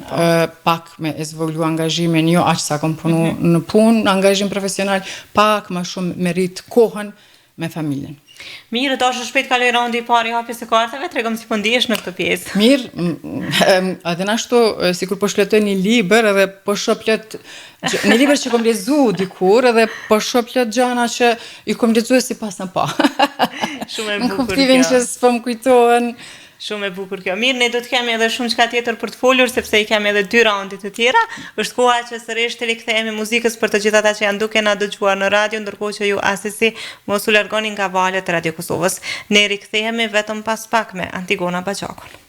pak me zvoglu angazhimin, jo aq sa kom punu në punë, angazhim profesional, pak ma shumë me rrit kohën me familjen. Mirë, do shpejt kaloj raundi i parë i hapjes së kartave, tregom si po ndihesh në këtë pjesë. Mirë, edhe ashtu sikur po shletoj një libër edhe po shoh plot një libër që kom lexuar dikur edhe po shoh plot gjëra që i kom lexuar sipas na pa. Shumë e bukur. Në kuptimin që s'po më kujtohen. Shumë e bukur kjo. Mirë, ne do të kemi edhe shumë çka tjetër për të folur sepse i kemi edhe 2 raunde të tjera. Është koha që sërish të rikthehemi muzikës për të gjithë ata që janë duke na dëgjuar në radio, ndërkohë që ju asesi mos u largoni nga valët e Radio Kosovës. Ne rikthehemi vetëm pas pak me Antigona Baqakun.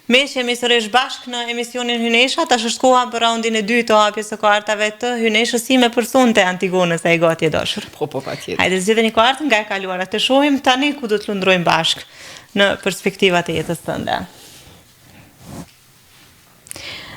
Me që jemi sërish bashkë në emisionin Hynesha, tash është koha për raundin e 2 të hapjes së kartave të Hyneshës si me përsunte Antigonës e gati e dashur. Po, patjetër. Hajde zgjidhni kartën nga e kaluara të shohim tani ku do të lundrojmë bashkë në perspektivat e jetës tënde.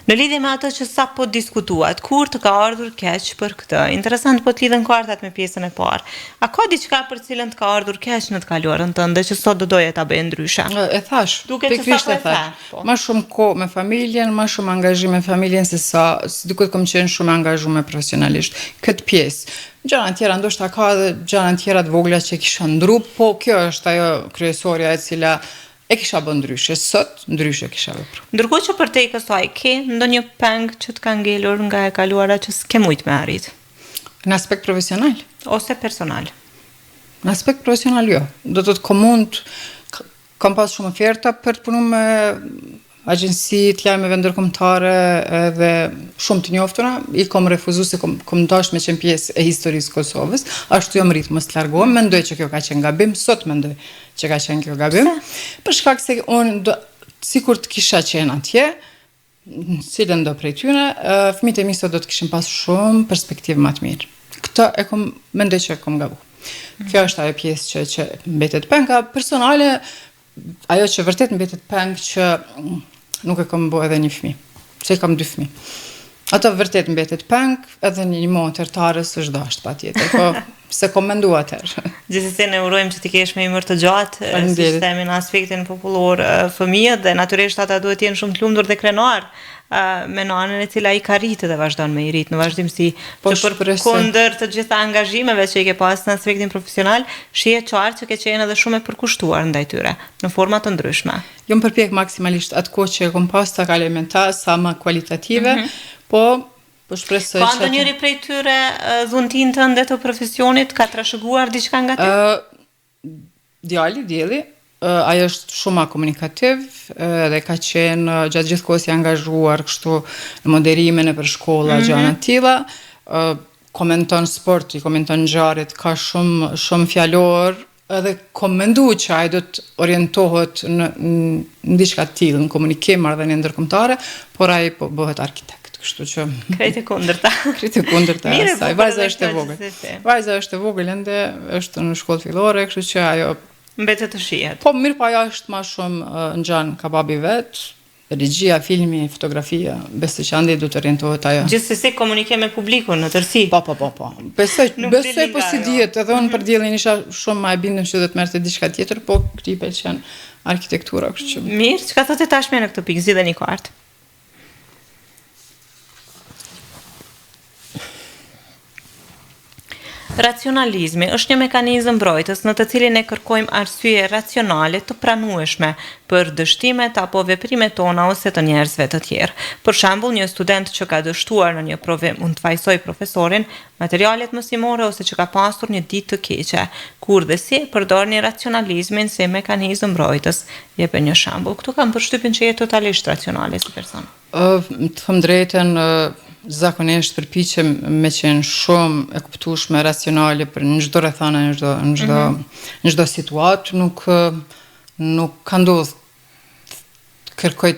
Në lidhje me ato që sa po diskutuat, kur të ka ardhur keq për këtë? Interesant po të lidhen kartat me pjesën e parë. A ka diçka për cilën të ka ardhur keq në të kaluarën tënde që sot do doje ta bëje ndryshe? E thash, pikërisht e thash. Ma shumë kohë me familjen, ma shumë angazhim me familjen se sa duket kom qenë shumë angazhuar profesionalisht. Këtë pjesë. Gjëra tjera ndoshta ka edhe gjëra tjera të vogla që kisha ndru, po kjo është ajo kryesorja e cila e kisha bën ndryshe, sot ndryshe kisha vepruar. Ndërkohë që për te i kësaj, ke ndonjë peng që të ka ngelur nga e kaluara që s'ke mujt me arrit? Në aspekt profesional? Ose personal? Në aspekt profesional jo. Do të komund, kam pas shumë oferta për të punu me agjensi të lajmeve ndërkombëtare edhe shumë të njoftuna, i kom refuzu se kom dash me qenë pjesë e historisë Kosovës, ashtu jam rrit mos të largohem, mendoj që kjo ka qenë gabim, sot mendoj që ka qenë kjo gabim, për shkak se unë sikur të kisha qenë atje, cilën do prej tyne, fëmijët e mi sot do të kishin pas shumë perspektivë më të mirë. Këtë mendoj që e kom gabu. Kjo është ajo pjesë që mbetet penga personale, ajo që vërtet mbetet peng që nuk e kam bo edhe një fëmijë, se kam 2 fëmijë. Ato vërtet mbetet peng, edhe një monë tërtarës është dasht patjetër, po se komendu atëherë. Gjithsesi ne urojmë që ti kesh me emër të gjatë, siç themi në aspektin popullor fëmijët dhe natyrisht ata duhet të jenë shumë të lumtur dhe krenar me nënën e cila i ka rritë dhe vazhdon me i rritë në vazhdimsi që përkundër të gjitha angazhimeve që i ke pas në aspektin profesional, shihet qartë që ke qenë edhe shumë e përkushtuar ndaj tyre në forma të ndryshme. Jo më përpjek maksimalisht atë kohë që e kom pas ta elementar sa më kualitative, po shpresoj që ndonjëri prej tyre dhuntin tënde të profesionit ka trashëguar diçka nga ty? Djeli, ajo është shumë komunikativ dhe ka qenë gjatë gjithë kohës i angazhuar kështu në moderime në për shkolla gjëra të tilla. Komenton sport, i komenton ngjarjet, ka shumë fjalor edhe komendu që ai do të orientohet në diçka të tillë, në komunikim, marrëdhënie ndërkombëtare, por ai po bëhet arkitekt. Kështu që krejtë kundërta. Krejtë kundërta. Vajza është e vogël. Vajza është e vogël ende, është në shkollë fillore, kështu që ajo mbetet të shihet. Po mirë, po ajo është më shumë ngjan ka babi vet, regjia, filmi, fotografia, besoj që ande do të orientohet ajo. Gjithsesi komunikim me publikun në tërësi. Po. Besoj po si dihet, edhe unë për diellin isha shumë më e bindur që do të merrte diçka tjetër, po këtij pëlqen arkitektura, kështu që. Mirë, çka thotë tashmë në këtë pikë, zgjidheni një kartë. Racionalizmi është një mekanizëm mbrojtës në të cilin e kërkojmë arsye racionale të pranueshme për dështimet apo veprimet tona ose të njerëzve të tjerë. Për shembull, një student që ka dështuar në një provim mund të fajsojë profesorin, materialet mësimore ose që ka pasur një ditë të keqe, kur dhe si përdorni racionalizmin si mekanizëm mbrojtës. Jepe një shembull. Këtu kam përshtypjen që je totalisht racionale si person. Të them drejtën, zakonisht përpiqem me qenë shumë e kuptueshme, racionale për në çdo rrethana, në çdo situatë, nuk ka ndodhur kërkoj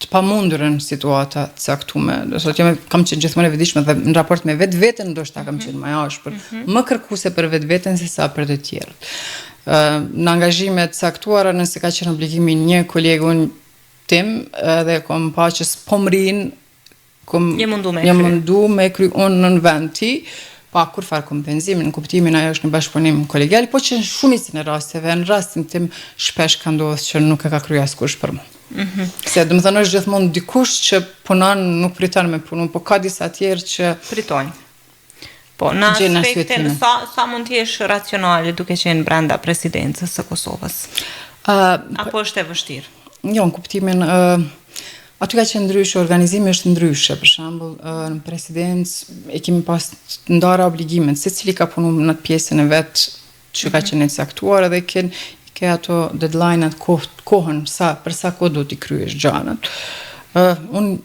të pamundurën situata të caktuara. Do thotë kam qenë gjithmonë e vetëdijshme dhe në raport me vetveten ndoshta kam qenë më ashpër, më kërkuese për vetveten se sa për të tjerët. Në angazhime të caktuara, nëse ka qenë obligimi një kolegun tim dhe kom pa që s'po mrin, je mundu me kry unë në vend ti, pa kur farë kompenzimin, në kuptimin ajo është në bashkëpunim kolegial, po që në shumicën e rasteve, në rastin tim shpesh ka ndodhur që nuk e ka kryer askush për mua. Se do të thënë është gjithmonë dikush që punon, nuk priton me punu, po ka disa tjerë që pritojnë. Po, në aspektin, sa mund të jesh racionale duke qenë brenda presidencës së Kosovës? Apo është e vështirë? Jo, në kuptimin aty ka qenë ndryshe, organizimi është ndryshe, për shembull, në presidencë e kemi pas të ndara obligimet, secili ka punuar në atë pjesën e vet që ka qenë e caktuar edhe ke ato deadline-at kohën për sa kohë do t'i kryesh gjanat. Unë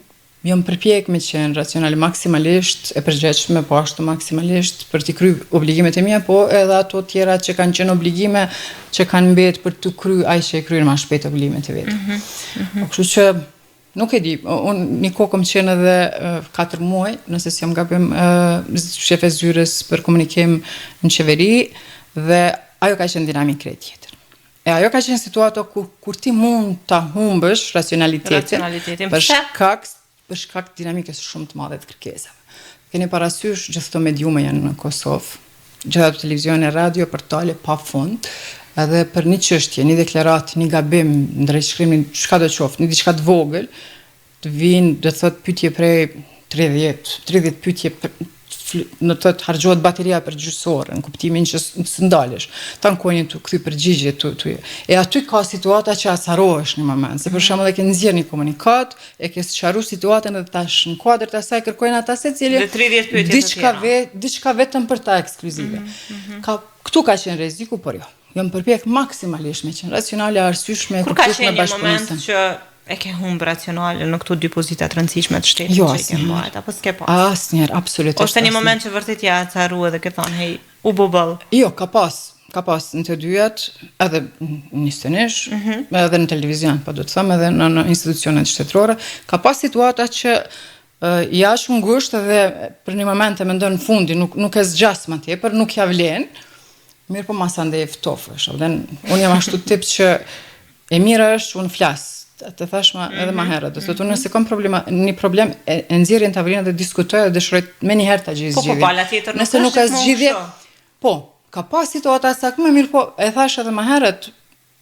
jam përpjek me qenë racionale maksimalisht e përgjegjshme, po ashtu maksimalisht për t'i kryer obligimet e mia, po edhe ato tjera që kanë qenë obligime që kanë mbetë për t'u kryer ai që e kryen më shpejt obligimet e vet. Kështu që nuk e di, unë një kohë kam qenë edhe 4 muaj, nëse si jam gabim, shefe zyrës për komunikim në qeveri, dhe ajo ka qenë dinamikë krejt tjetër. E ajo ka qenë situata kur ti mund ta humbësh racionalitetin për shkak dinamikës shumë të madhe të kërkesave. Keni parasysh gjithë këto mediume janë në Kosovë, gjithë ato televizione, radio, portale pa fund, edhe për një çështje, një deklaratë, një gabim, ndrejtshkrim, çka do qoftë, një diçka të vogël, të vinë, do thotë pyetje prej 30 pyetje në të harxhohet bateria për gjysore, në kuptimin që së ndalesh, tankojnë të kthy përgjigje e aty ka situata që asharohesh në moment, se për shembull e ke nxjerr një komunikat, e ke sqaruar situatën edhe tash në kuadër të asaj kërkojnë ata secili diçka vetëm për ta ekskluzive. Këtu ka qenë rreziku, por jo. Jam përpjek maksimalisht me qenë racionale, arsyeshme, kur ka qenë një moment që e ke humbë racionale në këto dy pozita të rëndësishme të shtetit që i ke mbajt, apo s'ke pas? Asnjëherë, absolutisht. Ose një moment që vërtet ja acaru edhe ke thonë, hej, u bobëll. Jo, ka pas në të dyjat, edhe në stënish, edhe në televizion, po do të them, edhe në institucionet shtetërore, ka pas situata që jashtë ngushtë dhe për një moment e mendon në fundi, nuk e zgjas më tepër, nuk ja vlen. Mirë, po masa ndaj e ftofësh. Unë jam ashtu tip që e mira është që unë flas. Të thashma edhe më herët. Do thotë unë nëse kam një problem e nxjerrin tavolinë dhe diskutoj dhe dëshiroj më një herë ta gjej zgjidhjen. Po pala tjetër nëse nuk ka zgjidhje, Po, ka pas situata sakme, mirë po, e thash edhe më herët,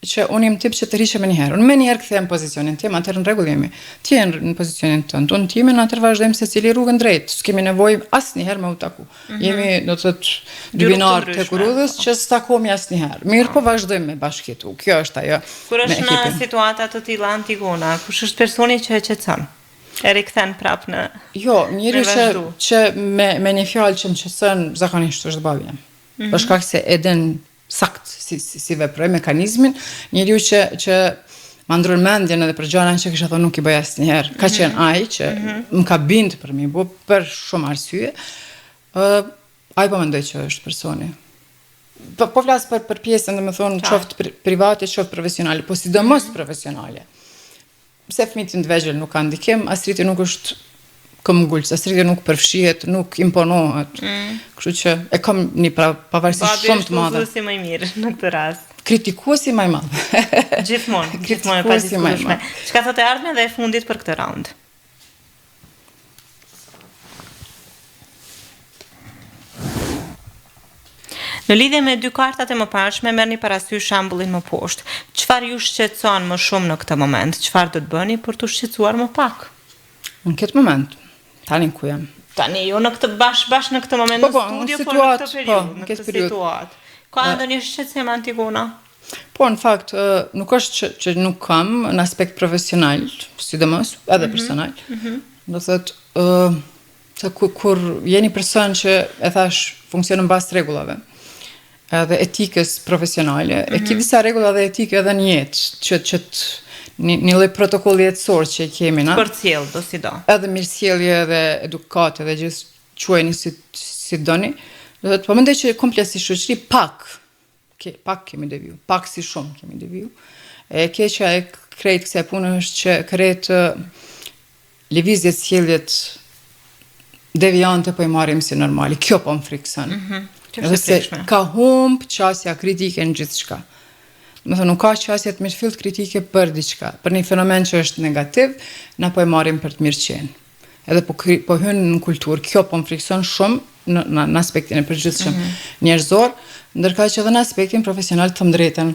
që unë jam tip që të rrishem një herë. Unë me një herë kthehem pozicionin tim, atëherë në rregull jemi. Ti je në pozicionin tënd, unë timin, atëherë vazhdojmë secili rrugën drejt. S'kemi nevojë asnjëherë me u taku. Jemi, do të thotë, dy binar të kurudhës që s'takohemi asnjëherë. Mirë, po vazhdojmë me bashkëtu. Kjo është ajo. Kur është në situata të tilla Antigona, kush është personi që e qetëson? E rikthen prap në Jo, njëri që me një fjalë që më qetëson zakonisht është babi jam. Për shkak se e din sakt si veproj mekanizmin, njeriu që ma ndron mendjen edhe për gjëra që kisha thonë nuk i bëj asnjëherë. Ka qenë ai që më ka bind për mi, për shumë arsye. Ai po mendoj që është personi. Po flas për pjesën, domethënë, qoftë private, qoftë profesionale, po sidomos profesionale. Pse fëmijët të vegjël nuk kanë ndikim, asriti nuk është këmbgulës, asriti nuk përfshihet, nuk imponohet. Kështu që e kam një pavarësisht shumë të madhe. Babi është më i mirë në këtë rast. Kritikuesi më i madh. Gjithmonë e padiskutueshme. Çka thotë e ardhmja dhe e fundit për këtë raund? Në lidhje me dy kartat e mëparshme, merrni parasysh shembullin më poshtë. Çfarë ju shqetëson më shumë në këtë moment? Çfarë do të bëni për të shqetësuar më pak? Në këtë moment, tani ku jam? Tani jo në këtë bash në këtë moment në studio, por në këtë periudhë, në këtë situatë. Ka ndonjë shqetësim Antigona? Po, në fakt, nuk është që nuk kam në aspekt profesional, sidomos, edhe personal. Do thotë, kur jeni person që e thash funksionon bazë rregullave, edhe etikës profesionale, e ki disa rregulla dhe etikë edhe në jetë, që një lloj protokolli jetësor që kemi, na? Për cjell, do si do. Edhe mirësjellje edhe edukate dhe gjithë quajni si doni. Do të po mendoj që komplet si shoqëri pak kemi deviju, pak si shumë kemi deviju. E keqja e krejt kësaj pune është që krejt lëvizjet, sjelljet deviante po i marrim si normali. Kjo po më frikson. Edhe se ka humb qasja kritike në gjithçka. Më thënë, nuk ka qasja të mirëfillt kritike për diçka, për një fenomen që është negativ, na po e marrim për të mirë qenë. Edhe po hynë në kulturë, kjo po më frikson shumë në aspektin e përgjithshëm njerëzor, ndërka që edhe në aspektin profesional të drejtën,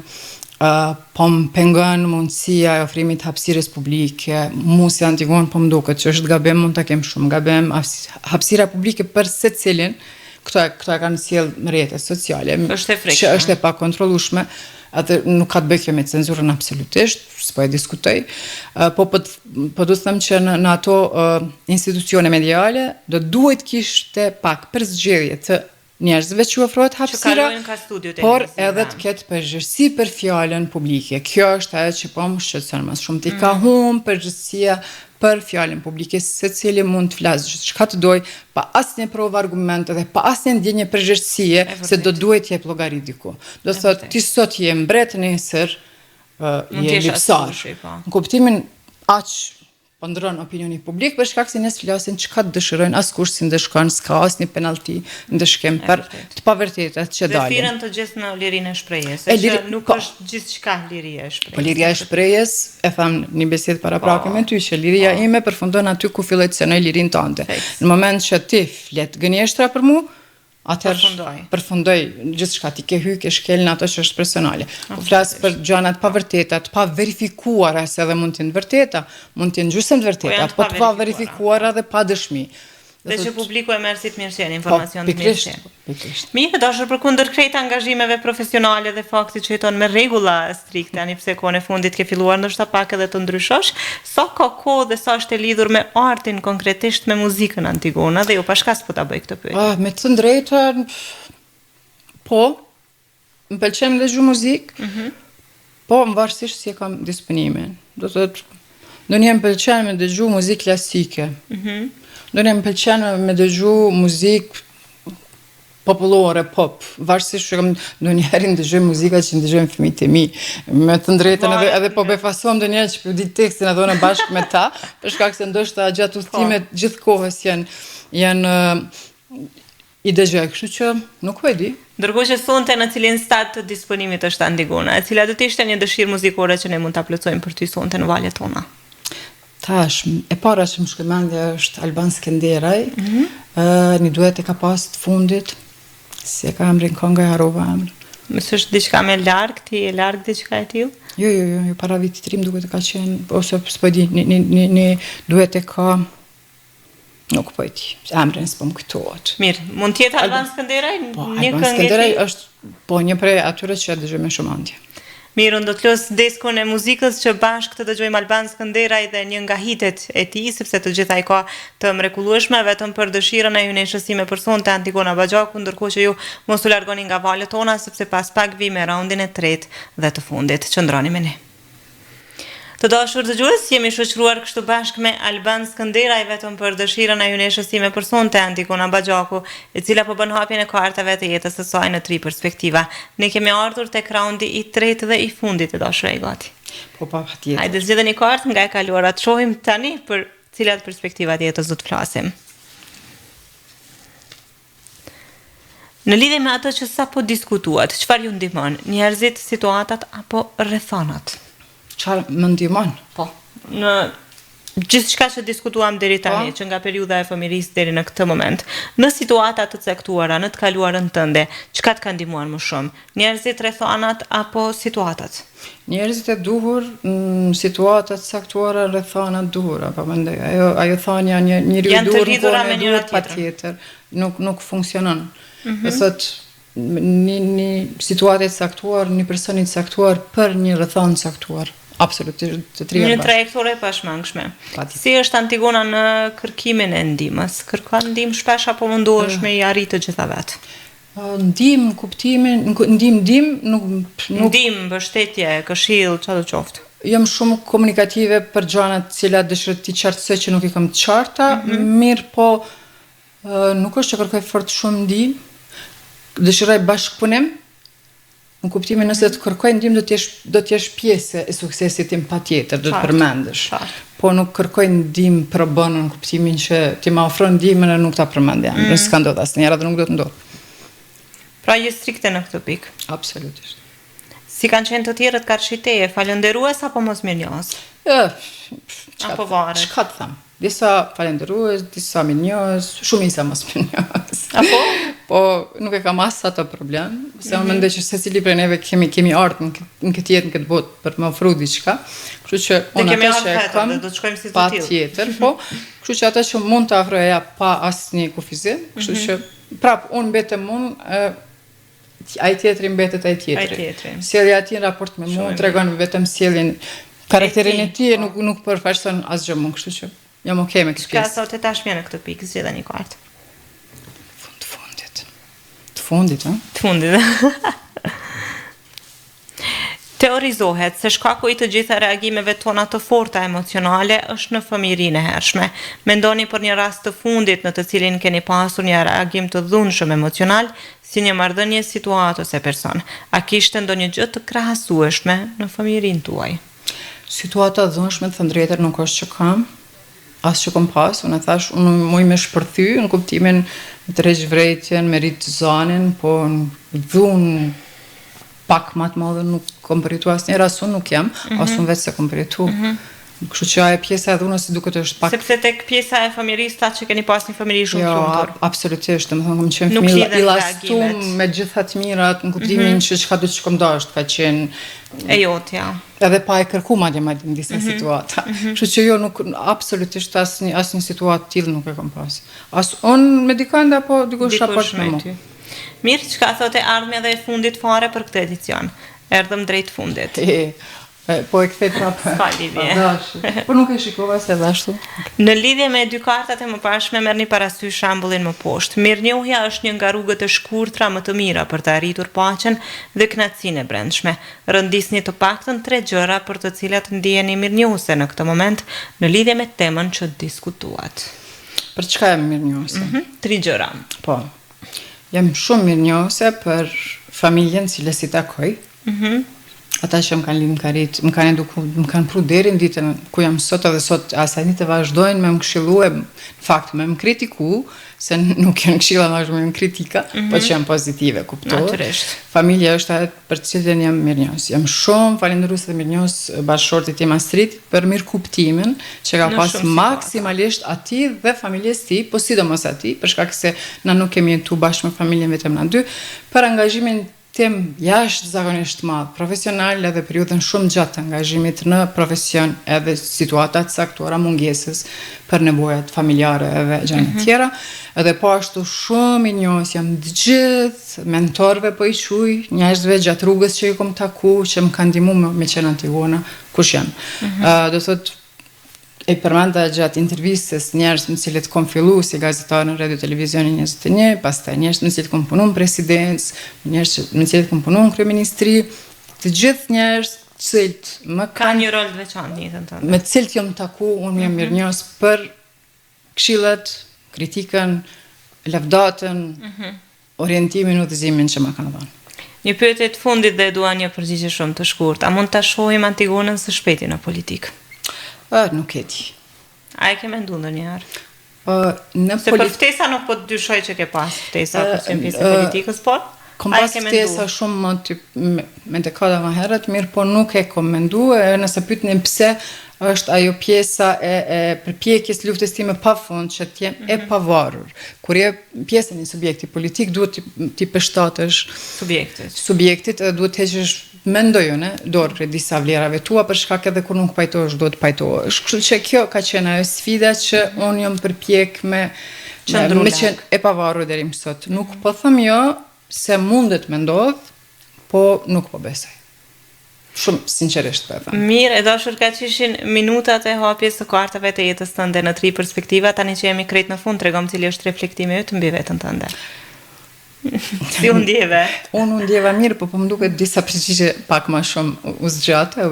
po më pengon mundësia e ofrimit hapësirës publike, mu si Antigon po më duket që është gabim, mund të kem shumë gabim, hapësira publike për secilin, këto e kanë sjell në rrjetet sociale, që është e pakontrollueshme. Atë nuk ka të bëjë kjo me cenzurën absolutisht, s'po e diskutoj, po do të them që në ato institucione mediale do duhet kishte pak përzgjedhje të njerëzve që ofrohet hapësira, por edhe të ketë përgjegjësi për fjalën publike. Kjo është ajo që po më shqetëson më shumë. Ti ka humbur përgjegjësia për fjalën publike, secili mund të flasë çka të doj, pa asnjë provë argumente dhe pa asnjë ndjenjë përgjegjësie se do duhet të jep llogari diku. Do thotë ti sot je mbret, nesër je lipsar. Në kuptimin aq po ndron opinioni publik për shkak se njerëzit flasin çka të dëshirojnë, askush si ndeshkon, s'ka asnjë penallti ndeshkim për të pavërtetat që dalin. Preferen të gjithë në lirinë e shprehjes, se nuk është gjithçka liria e shprehjes. Po liria e shprehjes, e tham një bisedë paraprakë me ty që liria ime përfundon aty ku filloj të cënoj lirinë tënde. Në moment që ti flet gënjeshtra për mua, atëherë përfundoj gjithçka, ti ke hyrë ke shkel në ato që është personale. Po flas për gjëra të pavërteta, të pa verifikuara, se edhe mund të jenë vërteta, mund të jenë gjysmë të vërteta, po të pa verifikuara dhe pa dëshmi. Dhe që publiku e merr si të mirëqenie, informacion të mirëqenie. Mirë, dashur përkundër krejt angazhimeve profesionale dhe faktit që jeton me rregulla strikte, ani pse kohën e fundit ke filluar ndoshta pak edhe të ndryshosh, sa ka kohë dhe sa është e lidhur me artin konkretisht me muzikën Antigona dhe jo pashka s'po ta bëj këtë pyetje. Me të drejtën, po, më pëlqen të dëgjoj muzikë, po varësisht si e kam disponimin. Do të thotë, ndonjëherë më pëlqen me dëgju muzikë klasike. Ndonjëherë më pëlqen me dëgju muzikë popullore, pop, varësisht që kam ndonjëherë ndëgjoj muzika që ndëgjojnë fëmijët e mi. Me të drejtën edhe po befasom ndonjëherë që po di tekstin atë bashkë me ta, për shkak se ndoshta gjatë udhëtimit gjithë kohës janë i dëgjoj, kështu që nuk e di. Ndërkohë që sonte në cilin stat të disponimit është Antigona, e cila do të ishte një dëshirë muzikore që ne mund ta plotësojmë për ty sonte në valjet tona. Tash, e para që më shkoj mendja është Alban Skenderaj, një duet e ka pas të fundit, Si e ka emrin kënga e harova emrin. Mësë është diçka me larg, ti e larg diçka e tillë? Jo, para vitit trim duhet të ka qenë, ose s'po di, një duhet e ka, nuk po e di, emrin s'po më kujtohet. Mirë, mund tjetë Alban Skënderaj? Po, Një Alban këngë e Skënderaj tij? është, po, një prej atyre që e dëgjoj me shumë andje. Mirë, unë do të los deskun e muzikës që bashkë të dëgjojmë Alban Skënderaj dhe një nga hitet e tij, sepse të gjitha i ka të mrekullueshme, vetëm për dëshirën e Juneshës sime personte Antigona Baxhaku, ndërkohë që ju mos u largoni nga valët tona, sepse pas pak vi me raundin e tretë dhe të fundit. Qëndroni me ne. Të dashur dëgjues, jemi shoqëruar kështu bashkë me Alban Skënderaj vetëm për dëshirën e Juneshës sime personte Antigona Baxhaku, e cila po bën hapjen e kartave të jetës së saj në 3 perspektiva. Ne kemi ardhur tek raundi i tretë dhe i fundit, të dashur e gati. Po, patjetër. Hajde zgjedhni një kartë nga e kaluara, të shohim tani për cilat perspektiva të jetës do të flasim. Në lidhje me atë që sapo diskutuat, çfarë ju ndihmon? Njerëzit, situatat apo rrethonat? Çfarë më ndihmon? Po, në gjithçka që diskutuam deri tani, që nga periudha e fëmirisë deri në këtë moment, në situata të caktuara, në të kaluarën tënde, çka të ka ndihmuar më shumë? Njerëzit, rrethonat apo situatat? Njerëzit e duhur, në situatat caktuara, rrethonat duhura, pa mendoj. Ajo thënia njeriu i Janë të duhur lidhura në me kohën e njëra duhur patjetër. Nuk funksionon. Do thotë një situatë e caktuar, një person i caktuar për një rrethon caktuar. Absolutisht të trija Një bashkë. trajektore e pashmangshme. Patjetër. Si është Antigona në kërkimin e ndihmës? Kërkon ndihmë shpesh apo munduhesh me i arritë të gjitha vetë? Ndihmë, kuptimin, ndihmë, nuk Ndihmë, mbështetje, këshill, çfarë do qoftë. jam shumë komunikative për gjanat cilat dëshiroj ti qartësoj që nuk i kam të qarta, mirë po nuk është që kërkoj fort shumë ndihmë, dëshiroj bashkëpunim, në kuptimin nëse të kërkoj ndihmë do të jesh pjesë e suksesit tim patjetër, do të përmendesh. Po nuk kërkoj ndihmë pro bono në kuptimin që ti më ofron ndihmën e nuk ta përmend jam. S'ka ndodhur asnjëherë dhe nuk do të ndodhë. Pra je strikte në këtë pikë. Absolutisht. Si kanë qenë të tjerët karshiteje, falënderues apo mos mirënjohës? Apo varet? Çka të them? Disa falënderues, disa mirënjohës, shumica mos mirënjohës. Apo? Po nuk e kam as ato problem, se unë mendoj që secili prej neve kemi ardhur në këtë jetë, në këtë botë për të më ofruar diçka. Kështu që unë kemi atë që ardhur kam, vetëm, do të shkojmë si të tillë. patjetër, po. Kështu që atë që mund të afroja pa asnjë kufizim, kështu që prap unë mbetem unë, ai tjetri mbetet ai tjetri. Sjellja e tij në raport me mua tregon vetëm sjelljen, karakterin e tij nuk përfaqëson asgjë mua, kështu që jam okay me këtë Ka pjesë. sot e tashmja në këtë pikë, zgjedha një kartë. Të fundit, ha? Të fundit. Teorizohet se shkaku i të gjitha reagimeve tona të forta emocionale është në fëmijërinë e hershme. Mendoni për një rast të fundit në të cilin keni pasur një reagim të dhunshëm emocional, si një marrëdhënie, situatë ose person. A kishte ndonjë gjë të krahasueshme në fëmijërinë tuaj? Situata dhunshme, të thënë drejtën, nuk është që kam, as që kom pas, unë e thash, unë muj me shpërthy, në kuptimin me të rreq vrejtjen, me rritë zanin, po në dhunë pak më të madhe nuk kom përjetu asnjëherë, as unë nuk jam, as unë vetë se kom përjetu. Kështu që ajo pjesa e dhunës si duket është pak. Sepse tek pjesa e fëmijërisë thatë që keni pas një fëmijëri shumë të lumtur. Absolutisht, domethënë kam qenë Nuk fëmijë lidhen i lastum reagimet. me gjitha të mirat, në kuptimin që çka do të shkom dasht, ka qenë E jotja. edhe pa e kërku madje në disa situata. Kështu që jo nuk absolutisht asnjë situatë të tillë nuk e kam pas. As unë me dikën apo dikush raport me mua. Mirë, çka thotë ardhmja dhe e fundit fare për këtë edicion? Erdhëm drejt fundit. Po e kthej prapë. S'ka lidhje. Po nuk e shikova se edhe ashtu. Në lidhje me dy kartat e mëparshme merrni parasysh shembullin më poshtë. Mirënjohja është një nga rrugët e shkurtra më të mira për të arritur paqen dhe kënaqësinë e brendshme. Rëndisni të paktën 3 gjëra për të cilat ndiheni mirënjohëse në këtë moment në lidhje me temën që diskutuat. Për çka jam mirënjohëse? 3 gjëra. Po. Jam shumë mirënjohëse për familjen cilës i takoj. ata që më kanë lidhë, më kanë eduku, më kanë pru deri në ditën ku jam sot edhe sot asaj dite vazhdojnë me më këshillu në fakt me më kritiku, se nuk janë këshilla më shumë me më kritika, po që janë pozitive, kuptohet. Natyrisht. Familja është ajo për cilën jam mirënjohës. Jam shumë falendëruese dhe mirënjohës bashkëshortit tim Astrid për mirëkuptimin që ka pas maksimalisht atij dhe familjes tij, po sidomos atij, për shkak se na nuk kemi jetu bashkë me familjen vetëm na dy, për angazhimin tim jashtëzakonisht madh, profesional edhe periudhën shumë gjatë të angazhimit në profesion edhe situatat caktuara mungesës për nevojat familjare edhe gjëra tjera, edhe po ashtu shumë i njohës jam të gjithë mentorëve po i quj, njerëzve gjatë rrugës që i kom taku, që më kanë ndihmuar me qenë Antigona, kush janë. Do thot e përmenda gjatë intervistës njerëz me cilët kom fillu si gazetar në Radio Televizionin 21, pastaj njerëz me cilët kom punu në presidencë, njerëz me cilët kom punu në kryeministri, të gjithë njerëz cilët më Ka një rol të veçantë në jetën tënde. me cilët jam taku, unë jam mirënjohës për këshillat, kritikën, lavdatën, orientimin, udhëzimin që më kanë dhënë. Një pyetje të fundit dhe dua një përgjigje shumë të shkurtë. A mund ta shohim Antigonën së shpejti në politikë? Nuk e di. A e ke menduar ndonjëherë? Në Se për ftesa nuk po të dyshoj që ke pas ftesa për qenë pjesë e politikës, por Kom a e pas ke ftesa menduar? shumë me dekada më herët, mirë po nuk e kom menduar, nëse pyetni pse është ajo pjesa e përpjekjes luftës time pafund që të jem e pavarur. Kur je pjesë e një subjekti politik, duhet ti përshtatesh subjektit edhe duhet të heqësh mendoj unë, dorë për disa vlerave tua, për shkak edhe kur nuk pajtohesh, duhet pajtohesh. Kështu që kjo ka qenë ajo sfida që unë jam përpjek me qenë e pavarur deri më sot. Nuk po them jo se mundet me ndodh, po nuk po besoj. Shumë sinqerisht po e them. Mirë, e dashur kaq ishin minutat e hapjes së kartave të jetës tënde në 3 perspektiva, tani që jemi krejt në fund, tregom cili është reflektimi yt mbi veten tënde. Si u ndjeve? Unë ndjeva mirë, po më duket disa përgjigje pak më shumë u zgjata,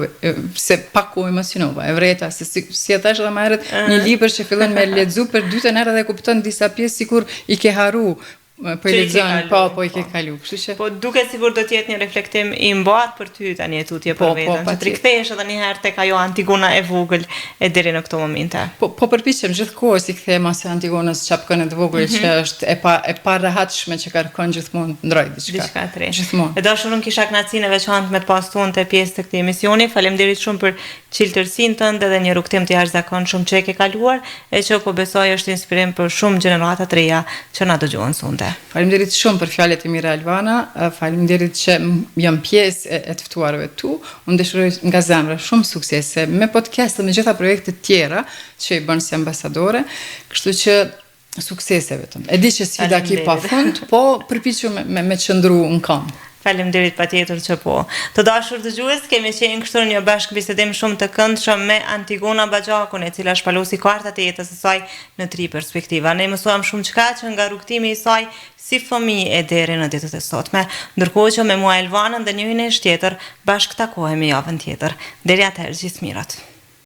se pak u emocionova, e vreta, se si e thash edhe më herët, një libër që fillon me lexu për dytën herë dhe kupton disa pjesë sikur i ke haru. Po i lexon, po i ke kalu. Kështu që po duket sikur do të jetë një reflektim i mbar për ty tani e tutje për veten. Që të rikthehesh edhe një herë tek ajo Antigona e vogël e deri në këto momente. Po përpiqem gjithkohë si kthehem as Antigonës çapkën e vogël që është e pa rehatshme që kërkon gjithmonë ndroj diçka të re. Gjithmonë. E dashur unë kisha kënaqësinë e veçantë me të pasur të pjesë të këtij emisioni. Faleminderit shumë për çiltërsinë tënde dhe një rrugtim të jashtëzakonshëm që e ke kaluar e që po besoj është inspirim për shumë gjenerata të reja që na dëgjojnë sonte. Faleminderit shumë për fjalët e mira Alvana, faleminderit që jam pjesë e të ftuarëve tu. Unë dëshiroj nga zemra shumë suksese me podcast dhe me gjitha projektet tjera që i bën si ambasadore, kështu që suksese vetëm. E di që sfida ki pafund, po përpiqem me qëndru në kam. Faleminderit patjetër që po. Të dashur dëgjues, kemi qenë kështu një bashkëbisedim shumë të këndshëm me Antigona Baxhakun, e cila shpalosi kartat e jetës së saj në 3 perspektiva. Ne mësuam shumë çka që nga rrugtimi i saj si fëmijë e deri në ditët e sotme. Ndërkohë që me mua Elvanën dhe njërin e tjetër bashkë takohemi javën tjetër. Deri atëherë gjithë mirat.